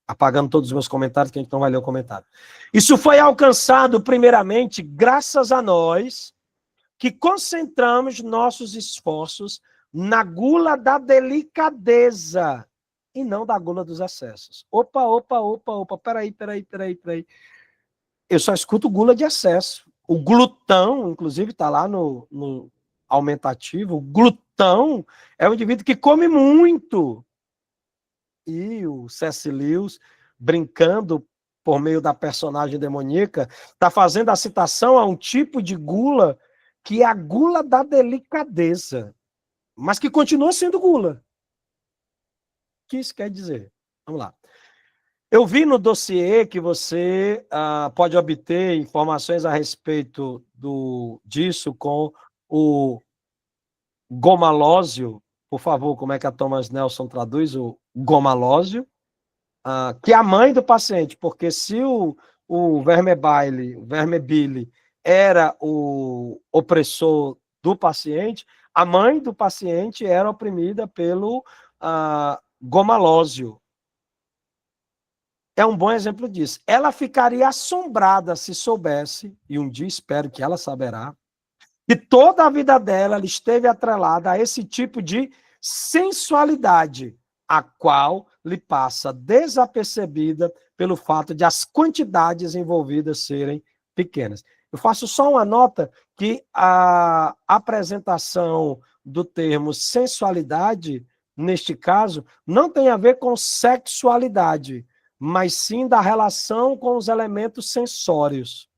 apagando todos os meus comentários, que a gente não vai ler o comentário. Isso foi alcançado primeiramente graças a nós, que concentramos nossos esforços na gula da delicadeza e não da gula dos excessos. Opa, peraí. Eu só escuto gula de excesso. O glutão, inclusive, está lá no aumentativo. O glutão é um indivíduo que come muito. E o C.S. Lewis, brincando por meio da personagem demoníaca, está fazendo a citação a um tipo de gula que é a gula da delicadeza, mas que continua sendo gula. O que isso quer dizer? Vamos lá. Eu vi no dossiê que você pode obter informações a respeito disso com o Gomalósio. Por favor, como é que a Thomas Nelson traduz o Gomalósio? Que é a mãe do paciente, porque se o Vermibile era o opressor do paciente, a mãe do paciente era oprimida pelo Gomalósio. É um bom exemplo disso. Ela ficaria assombrada se soubesse, e um dia espero que ela saberá, que toda a vida dela ela esteve atrelada a esse tipo de sensualidade, a qual lhe passa desapercebida pelo fato de as quantidades envolvidas serem pequenas. Eu faço só uma nota que a apresentação do termo sensualidade, neste caso, não tem a ver com sexualidade, mas sim da relação com os elementos sensórios,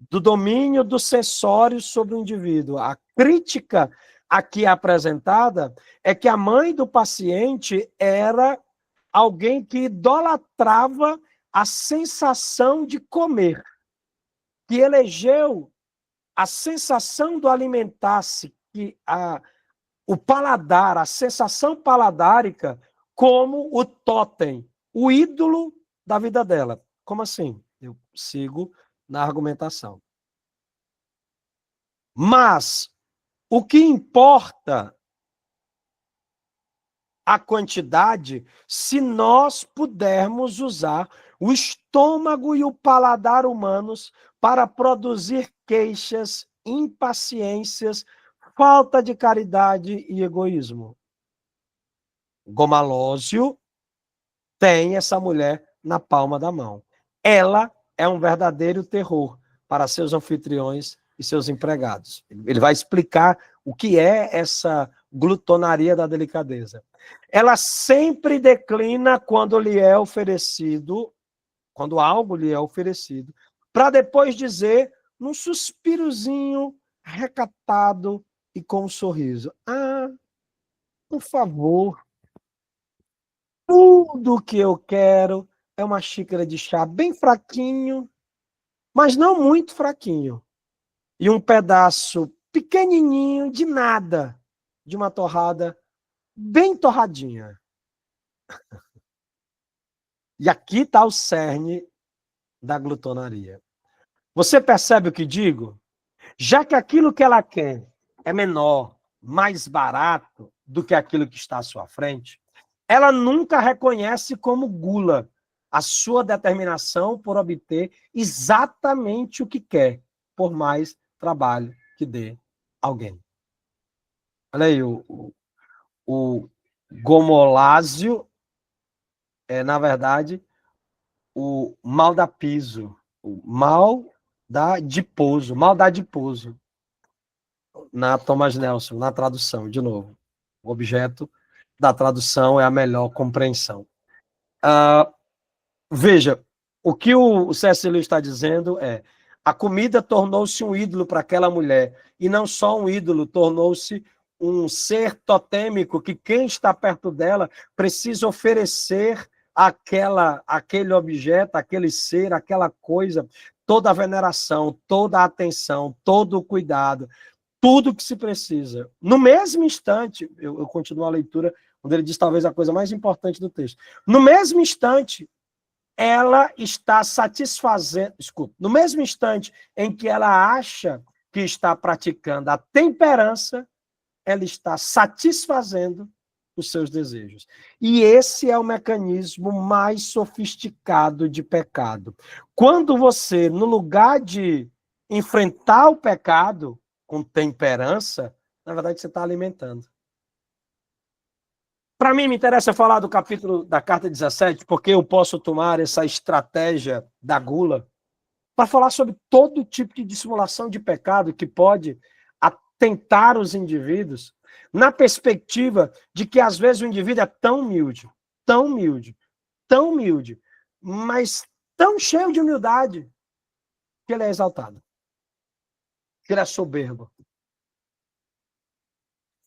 do domínio dos sensórios sobre o indivíduo. A crítica aqui apresentada é que a mãe do paciente era alguém que idolatrava a sensação de comer, que elegeu a sensação do alimentar-se, o paladar, a sensação paladárica, como o totem, o ídolo da vida dela. Como assim? Eu sigo na argumentação. Mas o que importa a quantidade se nós pudermos usar o estômago e o paladar humanos para produzir queixas, impaciências, falta de caridade e egoísmo. Gomalósio tem essa mulher na palma da mão. Ela é um verdadeiro terror para seus anfitriões e seus empregados. Ele vai explicar o que é essa glutonaria da delicadeza. Ela sempre declina quando lhe é oferecido, quando algo lhe é oferecido, para depois dizer, num suspirozinho recatado e com um sorriso: ah, por favor, tudo que eu quero é uma xícara de chá bem fraquinho, mas não muito fraquinho, e um pedaço pequenininho de nada, de uma torrada bem torradinha. E aqui está o cerne da glutonaria. Você percebe o que digo? Já que aquilo que ela quer é menor, mais barato do que aquilo que está à sua frente, ela nunca reconhece como gula a sua determinação por obter exatamente o que quer, por mais trabalho que dê alguém. Olha aí, o gomolásio é, na verdade, o mal da piso, o mal da diposo, mal da diposo, na Thomas Nelson, na tradução, de novo. O objeto da tradução é a melhor compreensão. Veja, o que o C.S. Lewis está dizendo é: a comida tornou-se um ídolo para aquela mulher, e não só um ídolo, tornou-se um ser totêmico que quem está perto dela precisa oferecer aquele objeto, aquele ser, aquela coisa, toda a veneração, toda a atenção, todo o cuidado, tudo que se precisa. No mesmo instante, eu continuo a leitura, onde ele diz talvez a coisa mais importante do texto. No mesmo instante, ela está satisfazendo, desculpa, no mesmo instante em que ela acha que está praticando a temperança, ela está satisfazendo os seus desejos. E esse é o mecanismo mais sofisticado de pecado. Quando você, no lugar de enfrentar o pecado com temperança, na verdade você está alimentando. Para mim, me interessa falar do capítulo da carta 17, porque eu posso tomar essa estratégia da gula para falar sobre todo tipo de dissimulação de pecado que pode atentar os indivíduos, na perspectiva de que, às vezes, o indivíduo é tão humilde, tão humilde, tão humilde, mas tão cheio de humildade, que ele é exaltado, que ele é soberbo.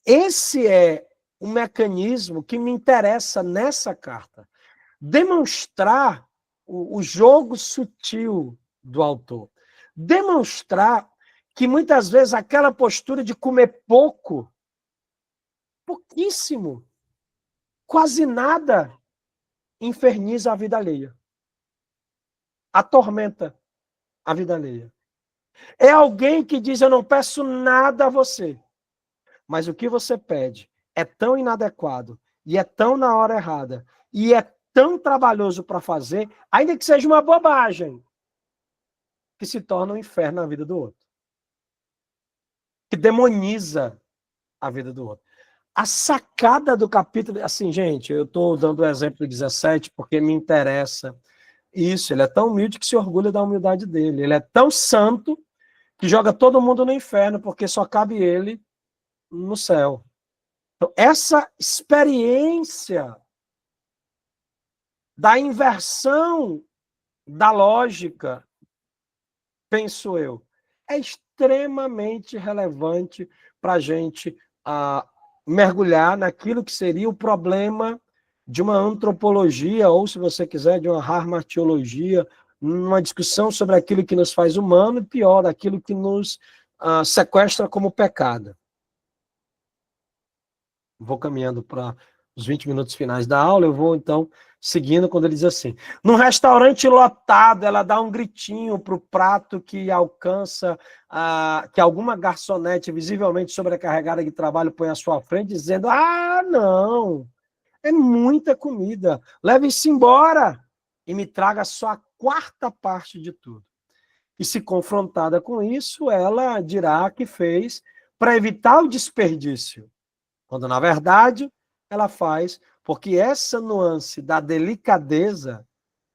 Esse é o mecanismo que me interessa nessa carta. Demonstrar o jogo sutil do autor. Demonstrar que, muitas vezes, aquela postura de comer pouco, pouquíssimo, quase nada, inferniza a vida alheia. Atormenta a vida alheia. É alguém que diz, eu não peço nada a você, mas o que você pede é tão inadequado, e é tão na hora errada, e é tão trabalhoso para fazer, ainda que seja uma bobagem, que se torna um inferno na vida do outro. Que demoniza a vida do outro. A sacada do capítulo, assim, gente, eu estou dando o exemplo do 17 porque me interessa isso. Ele é tão humilde que se orgulha da humildade dele. Ele é tão santo que joga todo mundo no inferno porque só cabe ele no céu. Então, essa experiência da inversão da lógica, penso eu, é extremamente relevante para a gente mergulhar naquilo que seria o problema de uma antropologia, ou, se você quiser, de uma harmatiologia, numa discussão sobre aquilo que nos faz humano e, pior, daquilo que nos sequestra como pecado. Vou caminhando para os 20 minutos finais da aula, eu vou, então, seguindo quando ele diz assim, num restaurante lotado, ela dá um gritinho para o prato que alcança, que alguma garçonete visivelmente sobrecarregada de trabalho põe à sua frente, dizendo, não, é muita comida, leve-se embora e me traga só a quarta parte de tudo. E se confrontada com isso, ela dirá que fez para evitar o desperdício, quando, na verdade, ela faz porque essa nuance da delicadeza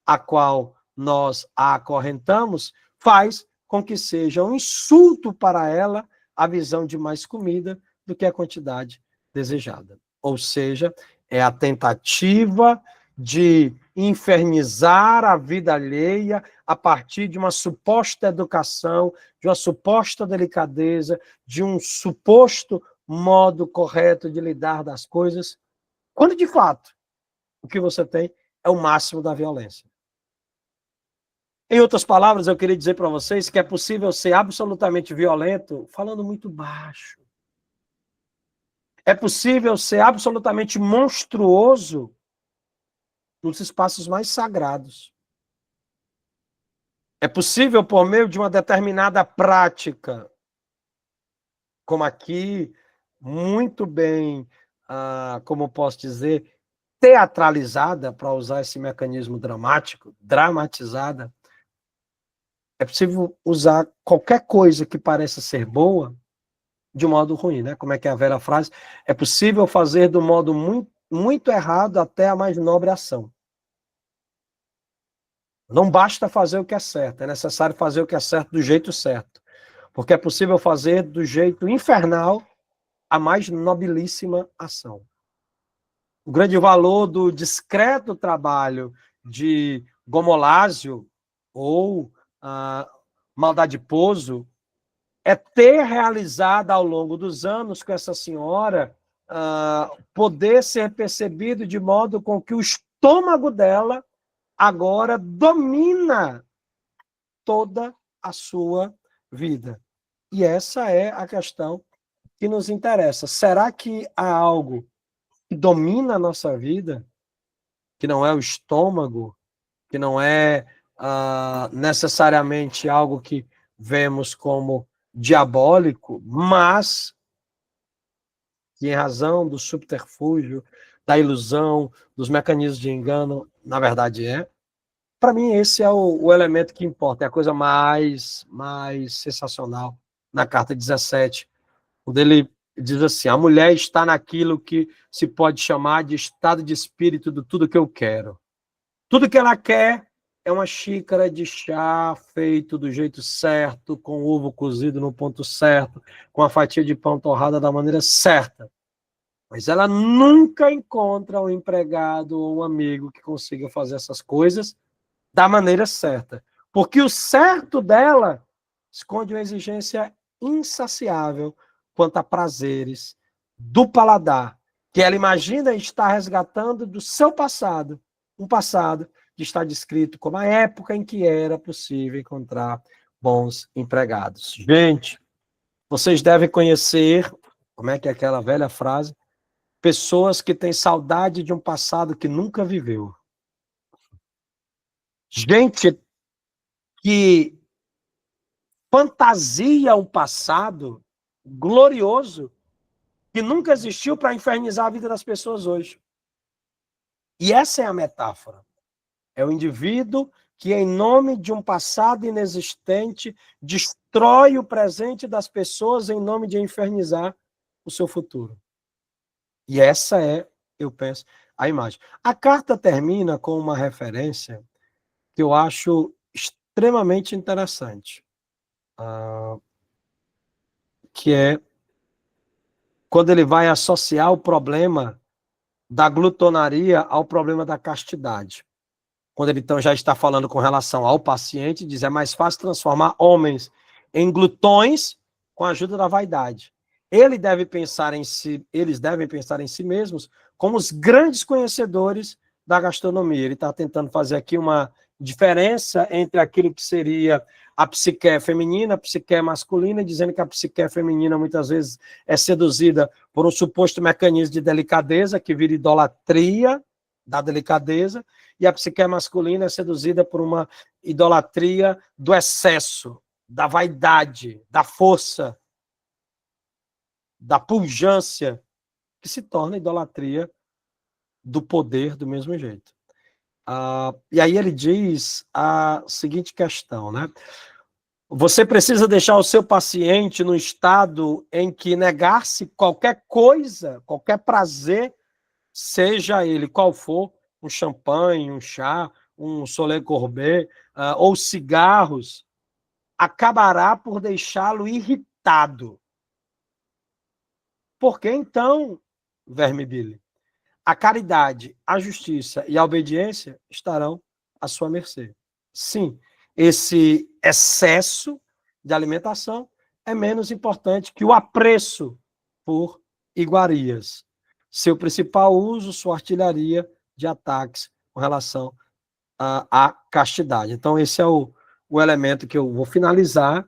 a qual nós a acorrentamos faz com que seja um insulto para ela a visão de mais comida do que a quantidade desejada. Ou seja, é a tentativa de infernizar a vida alheia a partir de uma suposta educação, de uma suposta delicadeza, de um suposto modo correto de lidar das coisas, quando, de fato, o que você tem é o máximo da violência. Em outras palavras, eu queria dizer para vocês que é possível ser absolutamente violento falando muito baixo. É possível ser absolutamente monstruoso nos espaços mais sagrados. É possível, por meio de uma determinada prática, como aqui, muito bem, como posso dizer, teatralizada, para usar esse mecanismo dramático, dramatizada, é possível usar qualquer coisa que pareça ser boa de modo ruim, né? Como é que é a velha frase? É possível fazer do modo muito, muito errado até a mais nobre ação. Não basta fazer o que é certo, é necessário fazer o que é certo do jeito certo. Porque é possível fazer do jeito infernal a mais nobilíssima ação. O grande valor do discreto trabalho de Gomolásio ou Maldadiposo é ter realizado ao longo dos anos com essa senhora poder ser percebido de modo com que o estômago dela agora domina toda a sua vida. E essa é a questão que nos interessa. Será que há algo que domina a nossa vida, que não é o estômago, que não é necessariamente algo que vemos como diabólico, mas que, em razão do subterfúgio, da ilusão, dos mecanismos de engano, na verdade é? Para mim, esse é o elemento que importa, é a coisa mais sensacional na carta 17, quando ele diz assim, a mulher está naquilo que se pode chamar de estado de espírito do tudo que eu quero. Tudo que ela quer é uma xícara de chá feito do jeito certo, com ovo cozido no ponto certo, com a fatia de pão torrada da maneira certa. Mas ela nunca encontra um empregado ou um amigo que consiga fazer essas coisas da maneira certa. Porque o certo dela esconde uma exigência insaciável quanto a prazeres do paladar, que ela imagina estar resgatando do seu passado, um passado que está descrito como a época em que era possível encontrar bons empregados. Gente, vocês devem conhecer, como é que é aquela velha frase, pessoas que têm saudade de um passado que nunca viveu. Gente que fantasia um passado glorioso que nunca existiu para infernizar a vida das pessoas hoje. E essa é a metáfora. É o indivíduo que, em nome de um passado inexistente, destrói o presente das pessoas em nome de infernizar o seu futuro. E essa é, eu penso, a imagem. A carta termina com uma referência que eu acho extremamente interessante, que é quando ele vai associar o problema da glutonaria ao problema da castidade. Quando ele então já está falando com relação ao paciente, diz: é mais fácil transformar homens em glutões com a ajuda da vaidade. Eles devem pensar em si mesmos como os grandes conhecedores da gastronomia. Ele está tentando fazer aqui uma diferença entre aquilo que seria a psique feminina, a psique masculina, dizendo que a psique feminina muitas vezes é seduzida por um suposto mecanismo de delicadeza que vira idolatria da delicadeza, e a psique masculina é seduzida por uma idolatria do excesso, da vaidade, da força, da pujança, que se torna idolatria do poder do mesmo jeito. E aí ele diz a seguinte questão, né? Você precisa deixar o seu paciente no estado em que negar-se qualquer coisa, qualquer prazer, seja ele qual for, um champanhe, um chá, um Soleil Courbet, ou cigarros, acabará por deixá-lo irritado. Porque então, verme Billy, a caridade, a justiça e a obediência estarão à sua mercê. Sim, esse excesso de alimentação é menos importante que o apreço por iguarias. Seu principal uso, sua artilharia de ataques com relação à castidade. Então, esse é o elemento que eu vou finalizar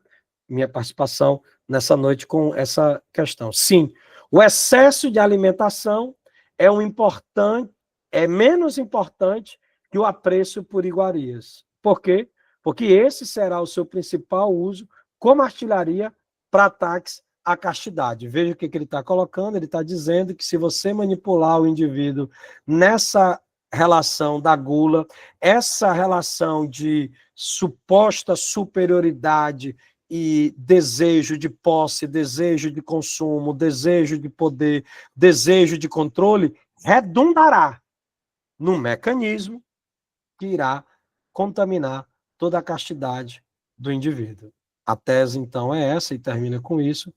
minha participação nessa noite com essa questão. Sim, o excesso de alimentação é menos importante que o apreço por iguarias. Por quê? Porque esse será o seu principal uso como artilharia para ataques à castidade. Veja o que ele está colocando, ele está dizendo que se você manipular o indivíduo nessa relação da gula, essa relação de suposta superioridade e desejo de posse, desejo de consumo, desejo de poder, desejo de controle, redundará num mecanismo que irá contaminar toda a castidade do indivíduo. A tese, então, é essa, e termina com isso.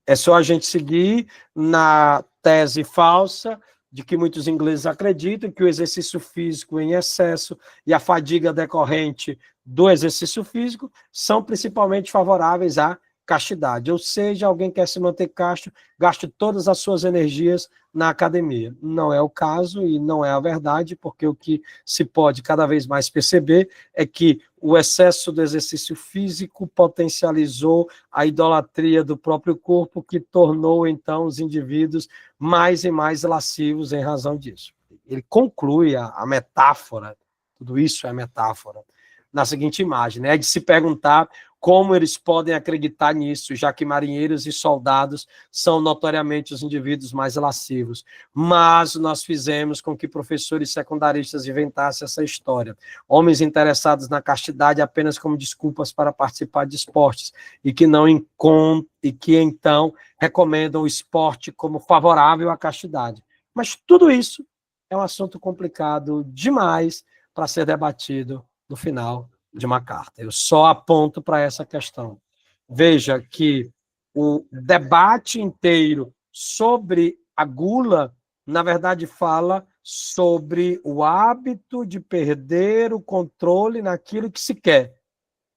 É só a gente seguir na tese falsa de que muitos ingleses acreditam que o exercício físico em excesso e a fadiga decorrente do exercício físico são principalmente favoráveis à castidade. Ou seja, alguém quer se manter casto, gaste todas as suas energias na academia. Não é o caso e não é a verdade, porque o que se pode cada vez mais perceber é que o excesso do exercício físico potencializou a idolatria do próprio corpo, que tornou, então, os indivíduos mais e mais lascivos em razão disso. Ele conclui a metáfora, tudo isso é metáfora, na seguinte imagem, né? É de se perguntar como eles podem acreditar nisso, já que marinheiros e soldados são notoriamente os indivíduos mais lascivos. Mas nós fizemos com que professores secundaristas inventassem essa história. Homens interessados na castidade apenas como desculpas para participar de esportes, e que então recomendam o esporte como favorável à castidade. Mas tudo isso é um assunto complicado demais para ser debatido no final de uma carta. Eu só aponto para essa questão. Veja que o debate inteiro sobre a gula, na verdade, fala sobre o hábito de perder o controle naquilo que se quer.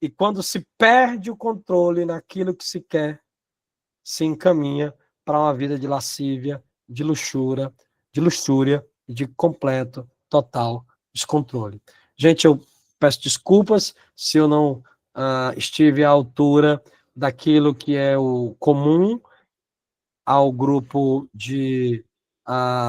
E quando se perde o controle naquilo que se quer, se encaminha para uma vida de lascívia, de luxúria e de completo, total descontrole. Gente, eu peço desculpas se eu não estive à altura daquilo que é o comum ao grupo de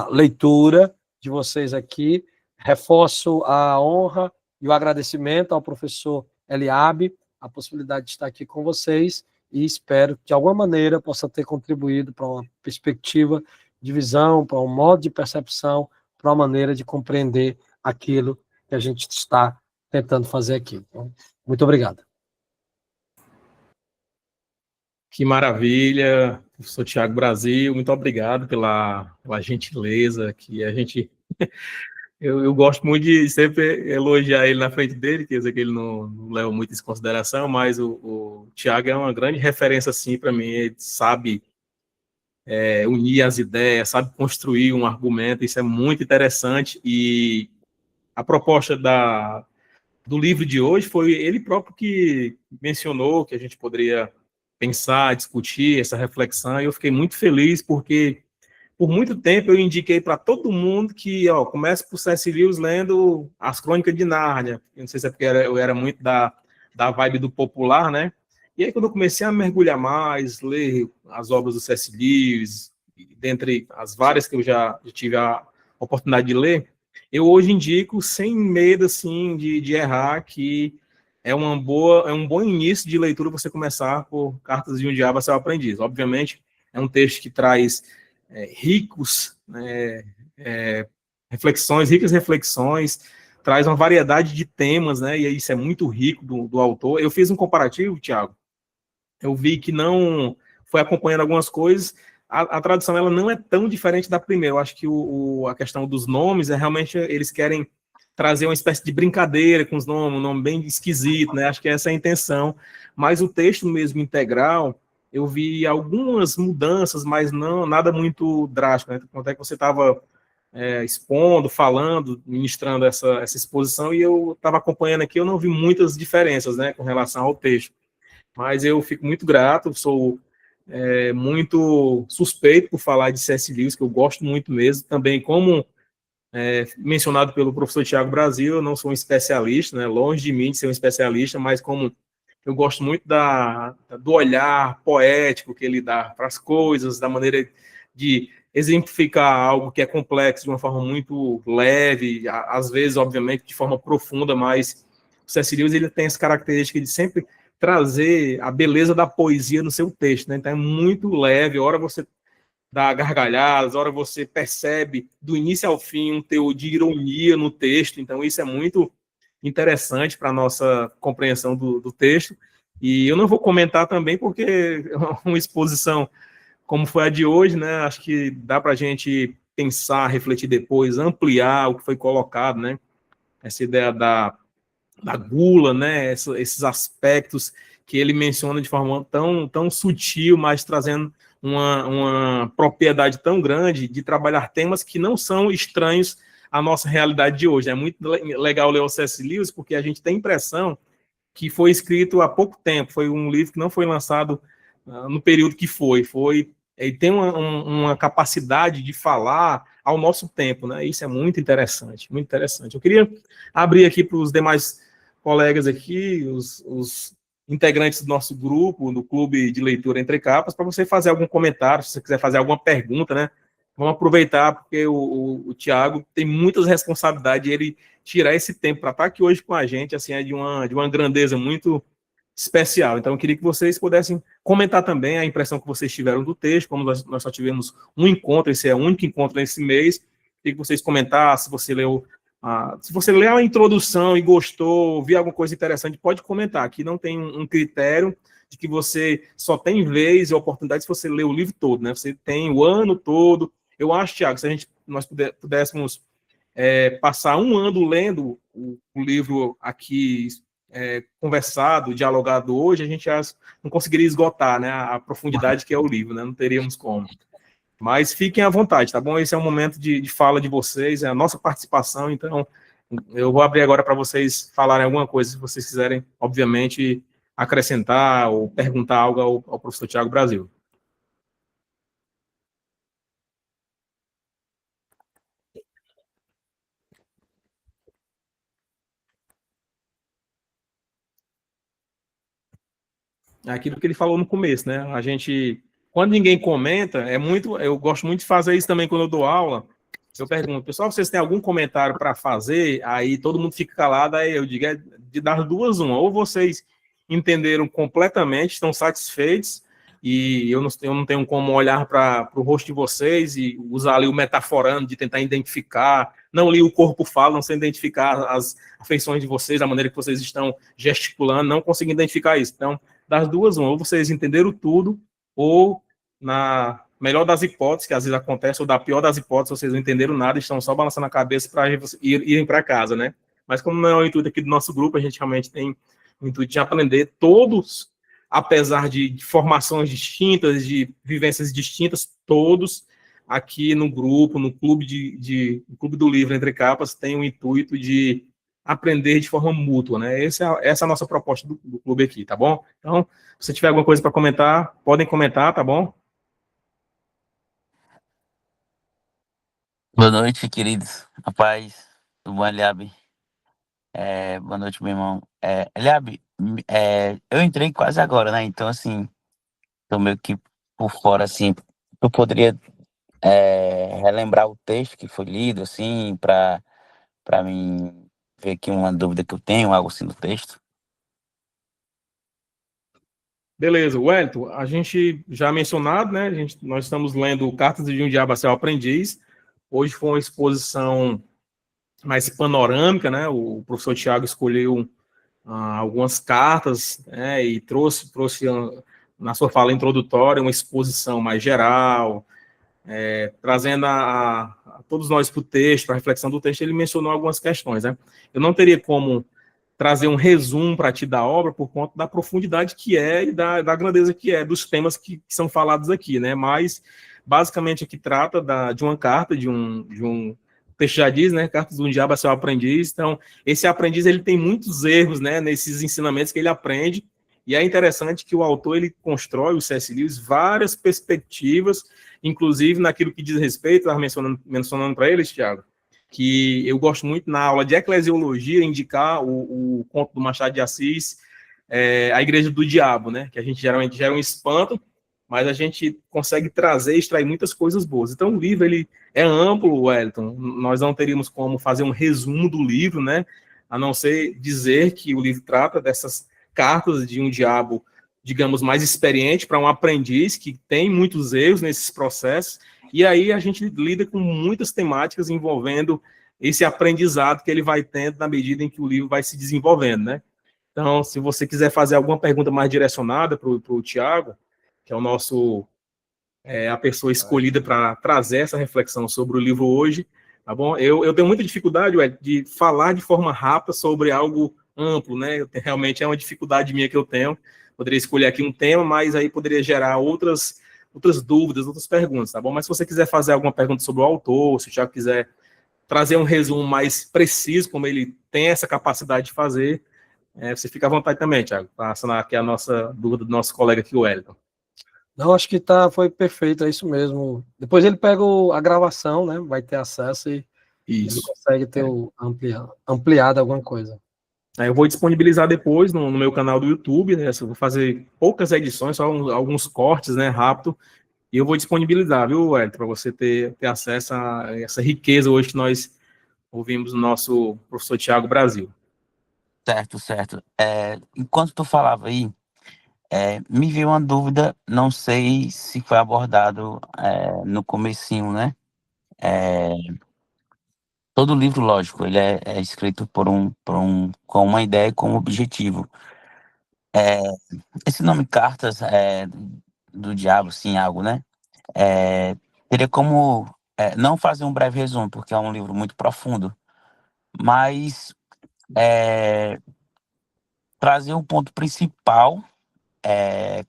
leitura de vocês aqui. Reforço a honra e o agradecimento ao professor Eliabe a possibilidade de estar aqui com vocês e espero que, de alguma maneira, possa ter contribuído para uma perspectiva de visão, para um modo de percepção, para uma maneira de compreender aquilo que a gente está tentando fazer aqui. Então, muito obrigado. Que maravilha, professor Tiago Brasil, muito obrigado pela gentileza que a gente... Eu gosto muito de sempre elogiar ele na frente dele, quer dizer que ele não leva muito isso em consideração, mas o Tiago é uma grande referência, assim, para mim. Ele sabe unir as ideias, sabe construir um argumento, isso é muito interessante. E a proposta do livro de hoje foi ele próprio que mencionou que a gente poderia pensar, discutir essa reflexão, e eu fiquei muito feliz porque por muito tempo eu indiquei para todo mundo que, comece por C.S. Lewis lendo As Crônicas de Nárnia. Eu não sei se é porque eu era muito da vibe do popular, né? E aí, quando eu comecei a mergulhar mais, ler as obras do C.S. Lewis, dentre as várias que eu já tive a oportunidade de ler, eu hoje indico, sem medo, assim, de errar, que é um bom início de leitura você começar por Cartas de um Diabo a Seu Aprendiz. Obviamente, é um texto que traz ricas reflexões, traz uma variedade de temas, né? E isso é muito rico do autor. Eu fiz um comparativo, Tiago, eu vi que não foi acompanhando algumas coisas, a tradução ela não é tão diferente da primeira. Eu acho que a questão dos nomes realmente eles querem trazer uma espécie de brincadeira com os nomes, um nome bem esquisito, né? Acho que essa é a intenção. Mas o texto mesmo integral, eu vi algumas mudanças, mas não nada muito drástico, né? Quanto é que você estava expondo, falando, ministrando essa exposição, e eu estava acompanhando aqui, eu não vi muitas diferenças, né, com relação ao texto. Mas eu fico muito grato, sou muito suspeito por falar de C.S. Lewis, que eu gosto muito mesmo, também como mencionado pelo professor Tiago Brasil, eu não sou um especialista, né, longe de mim de ser um especialista, mas como eu gosto muito do olhar poético que ele dá para as coisas, da maneira de exemplificar algo que é complexo de uma forma muito leve, às vezes, obviamente, de forma profunda, mas o C.S. Lewis ele tem essa característica de sempre trazer a beleza da poesia no seu texto, né? Então é muito leve, hora você dá gargalhadas, hora você percebe do início ao fim um teor de ironia no texto, então isso é muito interessante para a nossa compreensão do texto, e eu não vou comentar também porque uma exposição como foi a de hoje, né, acho que dá para a gente pensar, refletir depois, ampliar o que foi colocado, né, essa ideia da gula, né, esses aspectos que ele menciona de forma tão sutil, mas trazendo uma propriedade tão grande de trabalhar temas que não são estranhos à nossa realidade de hoje. É muito legal ler o C.S. Lewis, porque a gente tem a impressão que foi escrito há pouco tempo, foi um livro que não foi lançado no período que foi ele tem uma capacidade de falar ao nosso tempo, né? Isso é muito interessante, muito interessante. Eu queria abrir aqui para os demais colegas aqui, os integrantes do nosso grupo, do Clube de Leitura Entre Capas, para você fazer algum comentário, se você quiser fazer alguma pergunta, né? Vamos aproveitar, porque o Tiago tem muitas responsabilidades, ele tirar esse tempo para estar aqui hoje com a gente, assim, é de uma grandeza muito especial. Então, eu queria que vocês pudessem comentar também a impressão que vocês tiveram do texto, como nós só tivemos um encontro, esse é o único encontro nesse mês, queria que vocês comentassem, se você leu a introdução e gostou, viu alguma coisa interessante, pode comentar. Aqui não tem um critério de que você só tem vez e oportunidade se você ler o livro todo, né? Você tem o ano todo. Eu acho, Tiago, se nós pudéssemos passar um ano lendo o livro aqui conversado, dialogado hoje, a gente já não conseguiria esgotar, né, a profundidade que é o livro, né? Não teríamos como. Mas fiquem à vontade, tá bom? Esse é o momento de fala de vocês, é a nossa participação, então eu vou abrir agora para vocês falarem alguma coisa, se vocês quiserem, obviamente, acrescentar ou perguntar algo ao professor Tiago Brasil. É aquilo que ele falou no começo, né? A gente, quando ninguém comenta, eu gosto muito de fazer isso também quando eu dou aula. Eu pergunto, pessoal, vocês têm algum comentário para fazer? Aí todo mundo fica calado, aí eu digo, de dar duas uma, ou vocês entenderam completamente, estão satisfeitos, e eu não tenho como olhar para o rosto de vocês e usar ali o metaforando de tentar identificar, não li o corpo fala, não sei identificar as afeições de vocês, a maneira que vocês estão gesticulando, não consigo identificar isso. Então, das duas, ou vocês entenderam tudo, ou na melhor das hipóteses, que às vezes acontece, ou da pior das hipóteses, vocês não entenderam nada, estão só balançando a cabeça para irem para casa, né? Mas como não é o intuito aqui do nosso grupo, a gente realmente tem o intuito de aprender todos, apesar de formações distintas, de vivências distintas, todos aqui no grupo, no clube no Clube do Livro Entre Capas, tem o intuito de aprender de forma mútua, né? Essa é a nossa proposta do clube aqui, tá bom? Então, se tiver alguma coisa para comentar, podem comentar, tá bom? Boa noite, queridos. Rapaz, tudo bom, Eliabe? Boa noite, meu irmão. Eliabe, eu entrei quase agora, né? Então, assim, tô meio que por fora, assim. Eu poderia relembrar o texto que foi lido, assim, para mim ver aqui uma dúvida que eu tenho, algo assim do texto. Beleza, Wellington, a gente já mencionado, né? Nós estamos lendo Cartas de um Diabo a Seu Aprendiz. Hoje foi uma exposição mais panorâmica, né? O professor Tiago escolheu algumas cartas, né? E trouxe na sua fala introdutória uma exposição mais geral, trazendo a todos nós para o texto, para a reflexão do texto. Ele mencionou algumas questões, né? Eu não teria como trazer um resumo para ti da obra por conta da profundidade que é e da grandeza que é dos temas que são falados aqui, né? Mas basicamente aqui trata de uma carta de um texto já diz, né? Cartas de um Diabo a Seu Aprendiz. Então, esse aprendiz ele tem muitos erros, né? Nesses ensinamentos que ele aprende. E é interessante que o autor ele constrói, o C.S. Lewis, várias perspectivas, inclusive naquilo que diz respeito, estava mencionando para eles, Tiago, que eu gosto muito na aula de eclesiologia indicar o conto do Machado de Assis, A Igreja do Diabo, né? Que a gente geralmente gera um espanto, mas a gente consegue trazer e extrair muitas coisas boas. Então, o livro ele é amplo, Wellington. Nós não teríamos como fazer um resumo do livro, né? A não ser dizer que o livro trata dessas cartas de um diabo, digamos, mais experiente para um aprendiz que tem muitos erros nesses processos. E aí a gente lida com muitas temáticas envolvendo esse aprendizado que ele vai tendo na medida em que o livro vai se desenvolvendo, né? Então, se você quiser fazer alguma pergunta mais direcionada para o Tiago, que é o nosso a pessoa escolhida para trazer essa reflexão sobre o livro hoje, tá bom? Eu tenho muita dificuldade, de falar de forma rápida sobre algo amplo, né? Realmente é uma dificuldade minha que eu tenho. Poderia escolher aqui um tema, mas aí poderia gerar outras dúvidas, outras perguntas, tá bom? Mas se você quiser fazer alguma pergunta sobre o autor, se o Thiago quiser trazer um resumo mais preciso, como ele tem essa capacidade de fazer, você fica à vontade também, Thiago, passando aqui a nossa dúvida do nosso colega aqui, o Wellington. Não, acho que foi perfeito, é isso mesmo. Depois ele pega a gravação, né? Vai ter acesso e ele consegue ter ampliado alguma coisa. Eu vou disponibilizar depois no meu canal do YouTube, né? Eu vou fazer poucas edições, só alguns cortes, né, rápido, e eu vou disponibilizar, viu, Wellington, para você ter acesso a essa riqueza hoje que nós ouvimos do nosso professor Tiago Brasil. Certo. Enquanto tu falava aí, me veio uma dúvida, não sei se foi abordado no comecinho, né? Todo livro, lógico, ele é escrito com uma ideia e com um objetivo. Esse nome Cartas do Diabo, sim, algo, né? Teria como não fazer um breve resumo, porque é um livro muito profundo, mas trazer um ponto principal,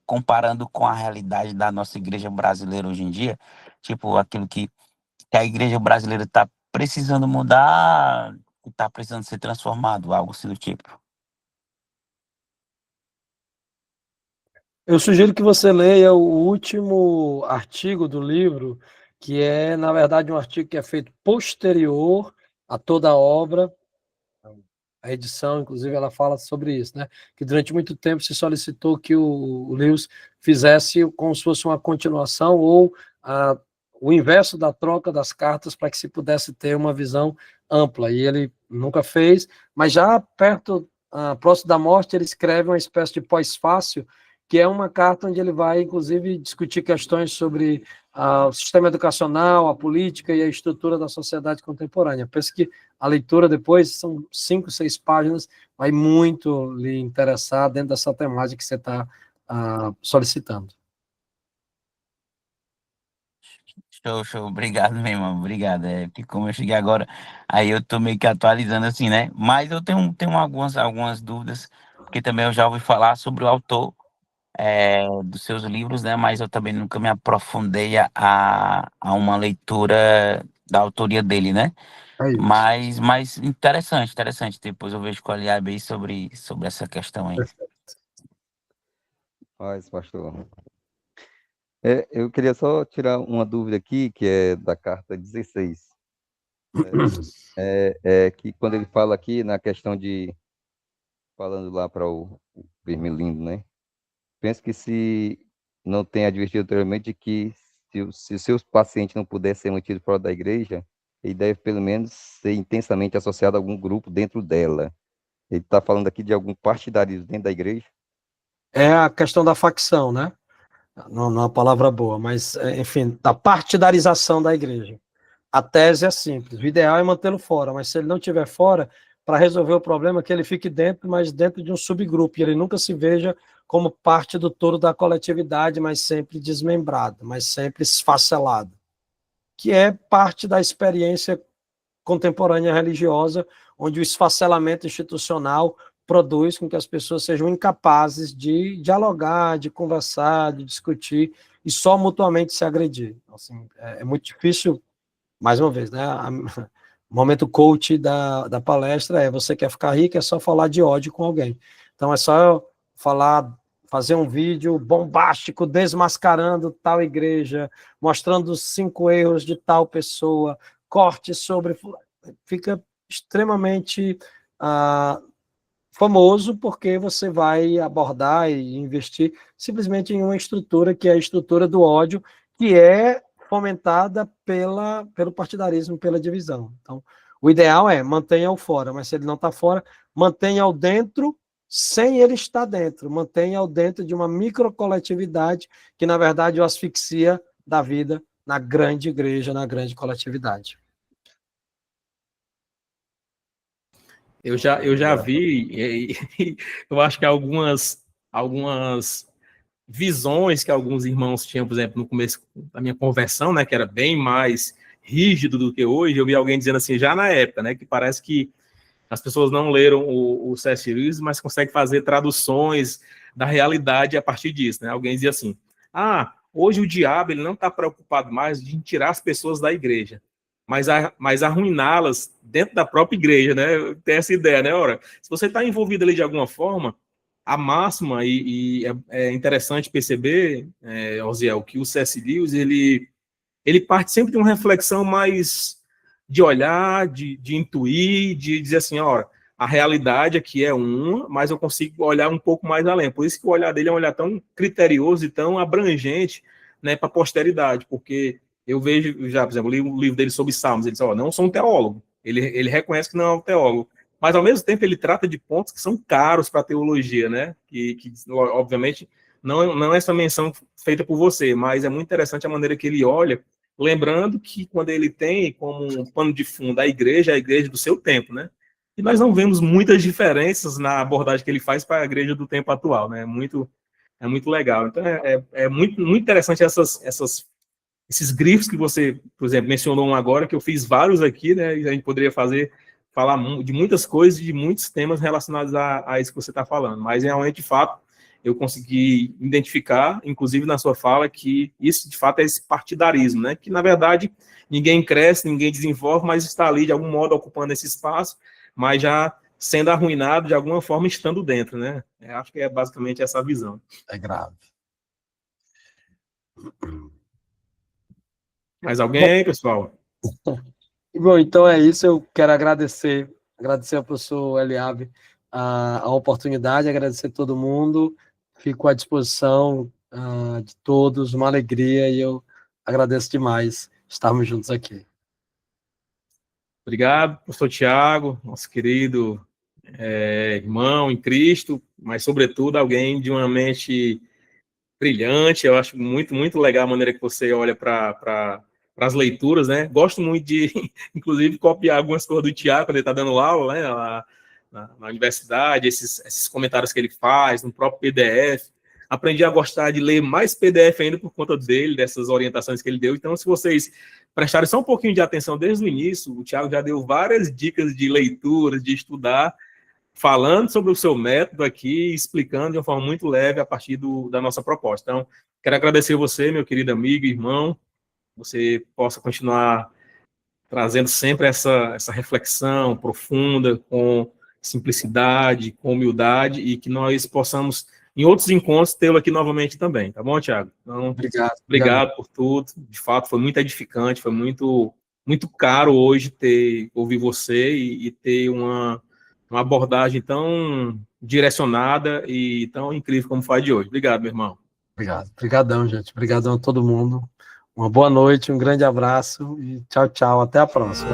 comparando com a realidade da nossa igreja brasileira hoje em dia, tipo aquilo que a igreja brasileira está precisando mudar, está precisando ser transformado, algo assim do tipo. Eu sugiro que você leia o último artigo do livro, que é, na verdade, um artigo que é feito posterior a toda a obra. A edição, inclusive, ela fala sobre isso, né? Que durante muito tempo se solicitou que o Lewis fizesse como se fosse uma continuação ou o inverso da troca das cartas para que se pudesse ter uma visão ampla. E ele nunca fez, mas já perto próximo da morte, ele escreve uma espécie de pós-fácil, que é uma carta onde ele vai, inclusive, discutir questões sobre o sistema educacional, a política e a estrutura da sociedade contemporânea. Penso que a leitura depois, são 5, 6 páginas, vai muito lhe interessar dentro dessa temática que você está solicitando. Show. Obrigado, meu irmão. Obrigado. Porque como eu cheguei agora, aí eu tô meio que atualizando assim, né? Mas eu tenho algumas dúvidas, porque também eu já ouvi falar sobre o autor dos seus livros, né? Mas eu também nunca me aprofundei a uma leitura da autoria dele, né? É isso. Mas interessante. Depois eu vejo com a Eliabe aí sobre essa questão aí. Faz, pastor. Eu queria só tirar uma dúvida aqui, que é da carta 16. Que quando ele fala aqui na questão de, falando lá para o Vermilindo, né? Penso que se não tem advertido anteriormente de que se o seu paciente não puder ser mantido fora da igreja, ele deve pelo menos ser intensamente associado a algum grupo dentro dela. Ele está falando aqui de algum partidarismo dentro da igreja? É a questão da facção, né? Não é uma palavra boa, mas, enfim, da partidarização da igreja. A tese é simples, o ideal é mantê-lo fora, mas se ele não estiver fora, para resolver o problema, que ele fique dentro, mas dentro de um subgrupo, e ele nunca se veja como parte do todo da coletividade, mas sempre desmembrado, mas sempre esfacelado, que é parte da experiência contemporânea religiosa, onde o esfacelamento institucional produz com que as pessoas sejam incapazes de dialogar, de conversar, de discutir, e só mutuamente se agredir. Assim, é muito difícil, mais uma vez, né? O momento coach da palestra você quer ficar rico, é só falar de ódio com alguém. Então é só fazer um vídeo bombástico desmascarando tal igreja, mostrando os 5 erros de tal pessoa, corte sobre... Fica extremamente famoso, porque você vai abordar e investir simplesmente em uma estrutura que é a estrutura do ódio, que é fomentada pelo partidarismo, pela divisão. Então, o ideal é mantenha-o fora, mas se ele não está fora, mantenha-o dentro sem ele estar dentro, mantenha-o dentro de uma microcoletividade que, na verdade, o asfixia da vida na grande igreja, na grande coletividade. Eu já vi, eu acho que algumas visões que alguns irmãos tinham, por exemplo, no começo da minha conversão, né, que era bem mais rígido do que hoje. Eu vi alguém dizendo assim, já na época, né, que parece que as pessoas não leram o C.S. Lewis, mas conseguem fazer traduções da realidade a partir disso, né? Alguém dizia assim, hoje o diabo ele não está preocupado mais de tirar as pessoas da igreja, mas arruiná-las dentro da própria igreja, né? Tem essa ideia, né? Ora, se você está envolvido ali de alguma forma, a máxima, e é interessante perceber, Osiel, que o C.S. Lewis, ele parte sempre de uma reflexão mais de olhar, de intuir, de dizer assim, ora, a realidade aqui é uma, mas eu consigo olhar um pouco mais além. Por isso que o olhar dele é um olhar tão criterioso e tão abrangente, né, para a posteridade, porque eu vejo, já, por exemplo, li um livro dele sobre Salmos, ele diz, não sou um teólogo, ele reconhece que não é um teólogo, mas ao mesmo tempo ele trata de pontos que são caros para a teologia, né, que obviamente não é essa menção feita por você, mas é muito interessante a maneira que ele olha, lembrando que quando ele tem como um pano de fundo a igreja do seu tempo, né, e nós não vemos muitas diferenças na abordagem que ele faz para a igreja do tempo atual, né, é muito legal. Então é muito interessante esses grifos que você, por exemplo, mencionou um agora, que eu fiz vários aqui, né, e a gente poderia falar de muitas coisas, de muitos temas relacionados a isso que você está falando, mas realmente, de fato, eu consegui identificar, inclusive na sua fala, que isso, de fato, é esse partidarismo, né, que, na verdade, ninguém cresce, ninguém desenvolve, mas está ali, de algum modo, ocupando esse espaço, mas já sendo arruinado, de alguma forma, estando dentro, né, acho que é basicamente essa visão. É grave. Mais alguém, pessoal? Bom, então é isso. Eu quero agradecer ao professor Eliabe a oportunidade, agradecer a todo mundo. Fico à disposição de todos, uma alegria, e eu agradeço demais estarmos juntos aqui. Obrigado, professor Tiago, nosso querido irmão em Cristo, mas, sobretudo, alguém de uma mente brilhante. Eu acho muito, muito legal a maneira que você olha para as leituras, né? Gosto muito de, inclusive, copiar algumas coisas do Tiago quando ele está dando aula, né? Lá na universidade, esses comentários que ele faz, no próprio PDF. Aprendi a gostar de ler mais PDF ainda por conta dele, dessas orientações que ele deu. Então, se vocês prestarem só um pouquinho de atenção desde o início, o Tiago já deu várias dicas de leitura, de estudar, falando sobre o seu método aqui, explicando de uma forma muito leve a partir da nossa proposta. Então, quero agradecer você, meu querido amigo, irmão, você possa continuar trazendo sempre essa reflexão profunda, com simplicidade, com humildade, e que nós possamos, em outros encontros, tê-lo aqui novamente também, tá bom, Tiago? Então, obrigado por tudo, de fato, foi muito edificante, foi muito, muito caro hoje ouvir você e ter uma abordagem tão direcionada e tão incrível como foi a de hoje. Obrigado, meu irmão. Obrigadão, gente. Obrigadão a todo mundo. Uma boa noite, um grande abraço e tchau, tchau. Até a próxima.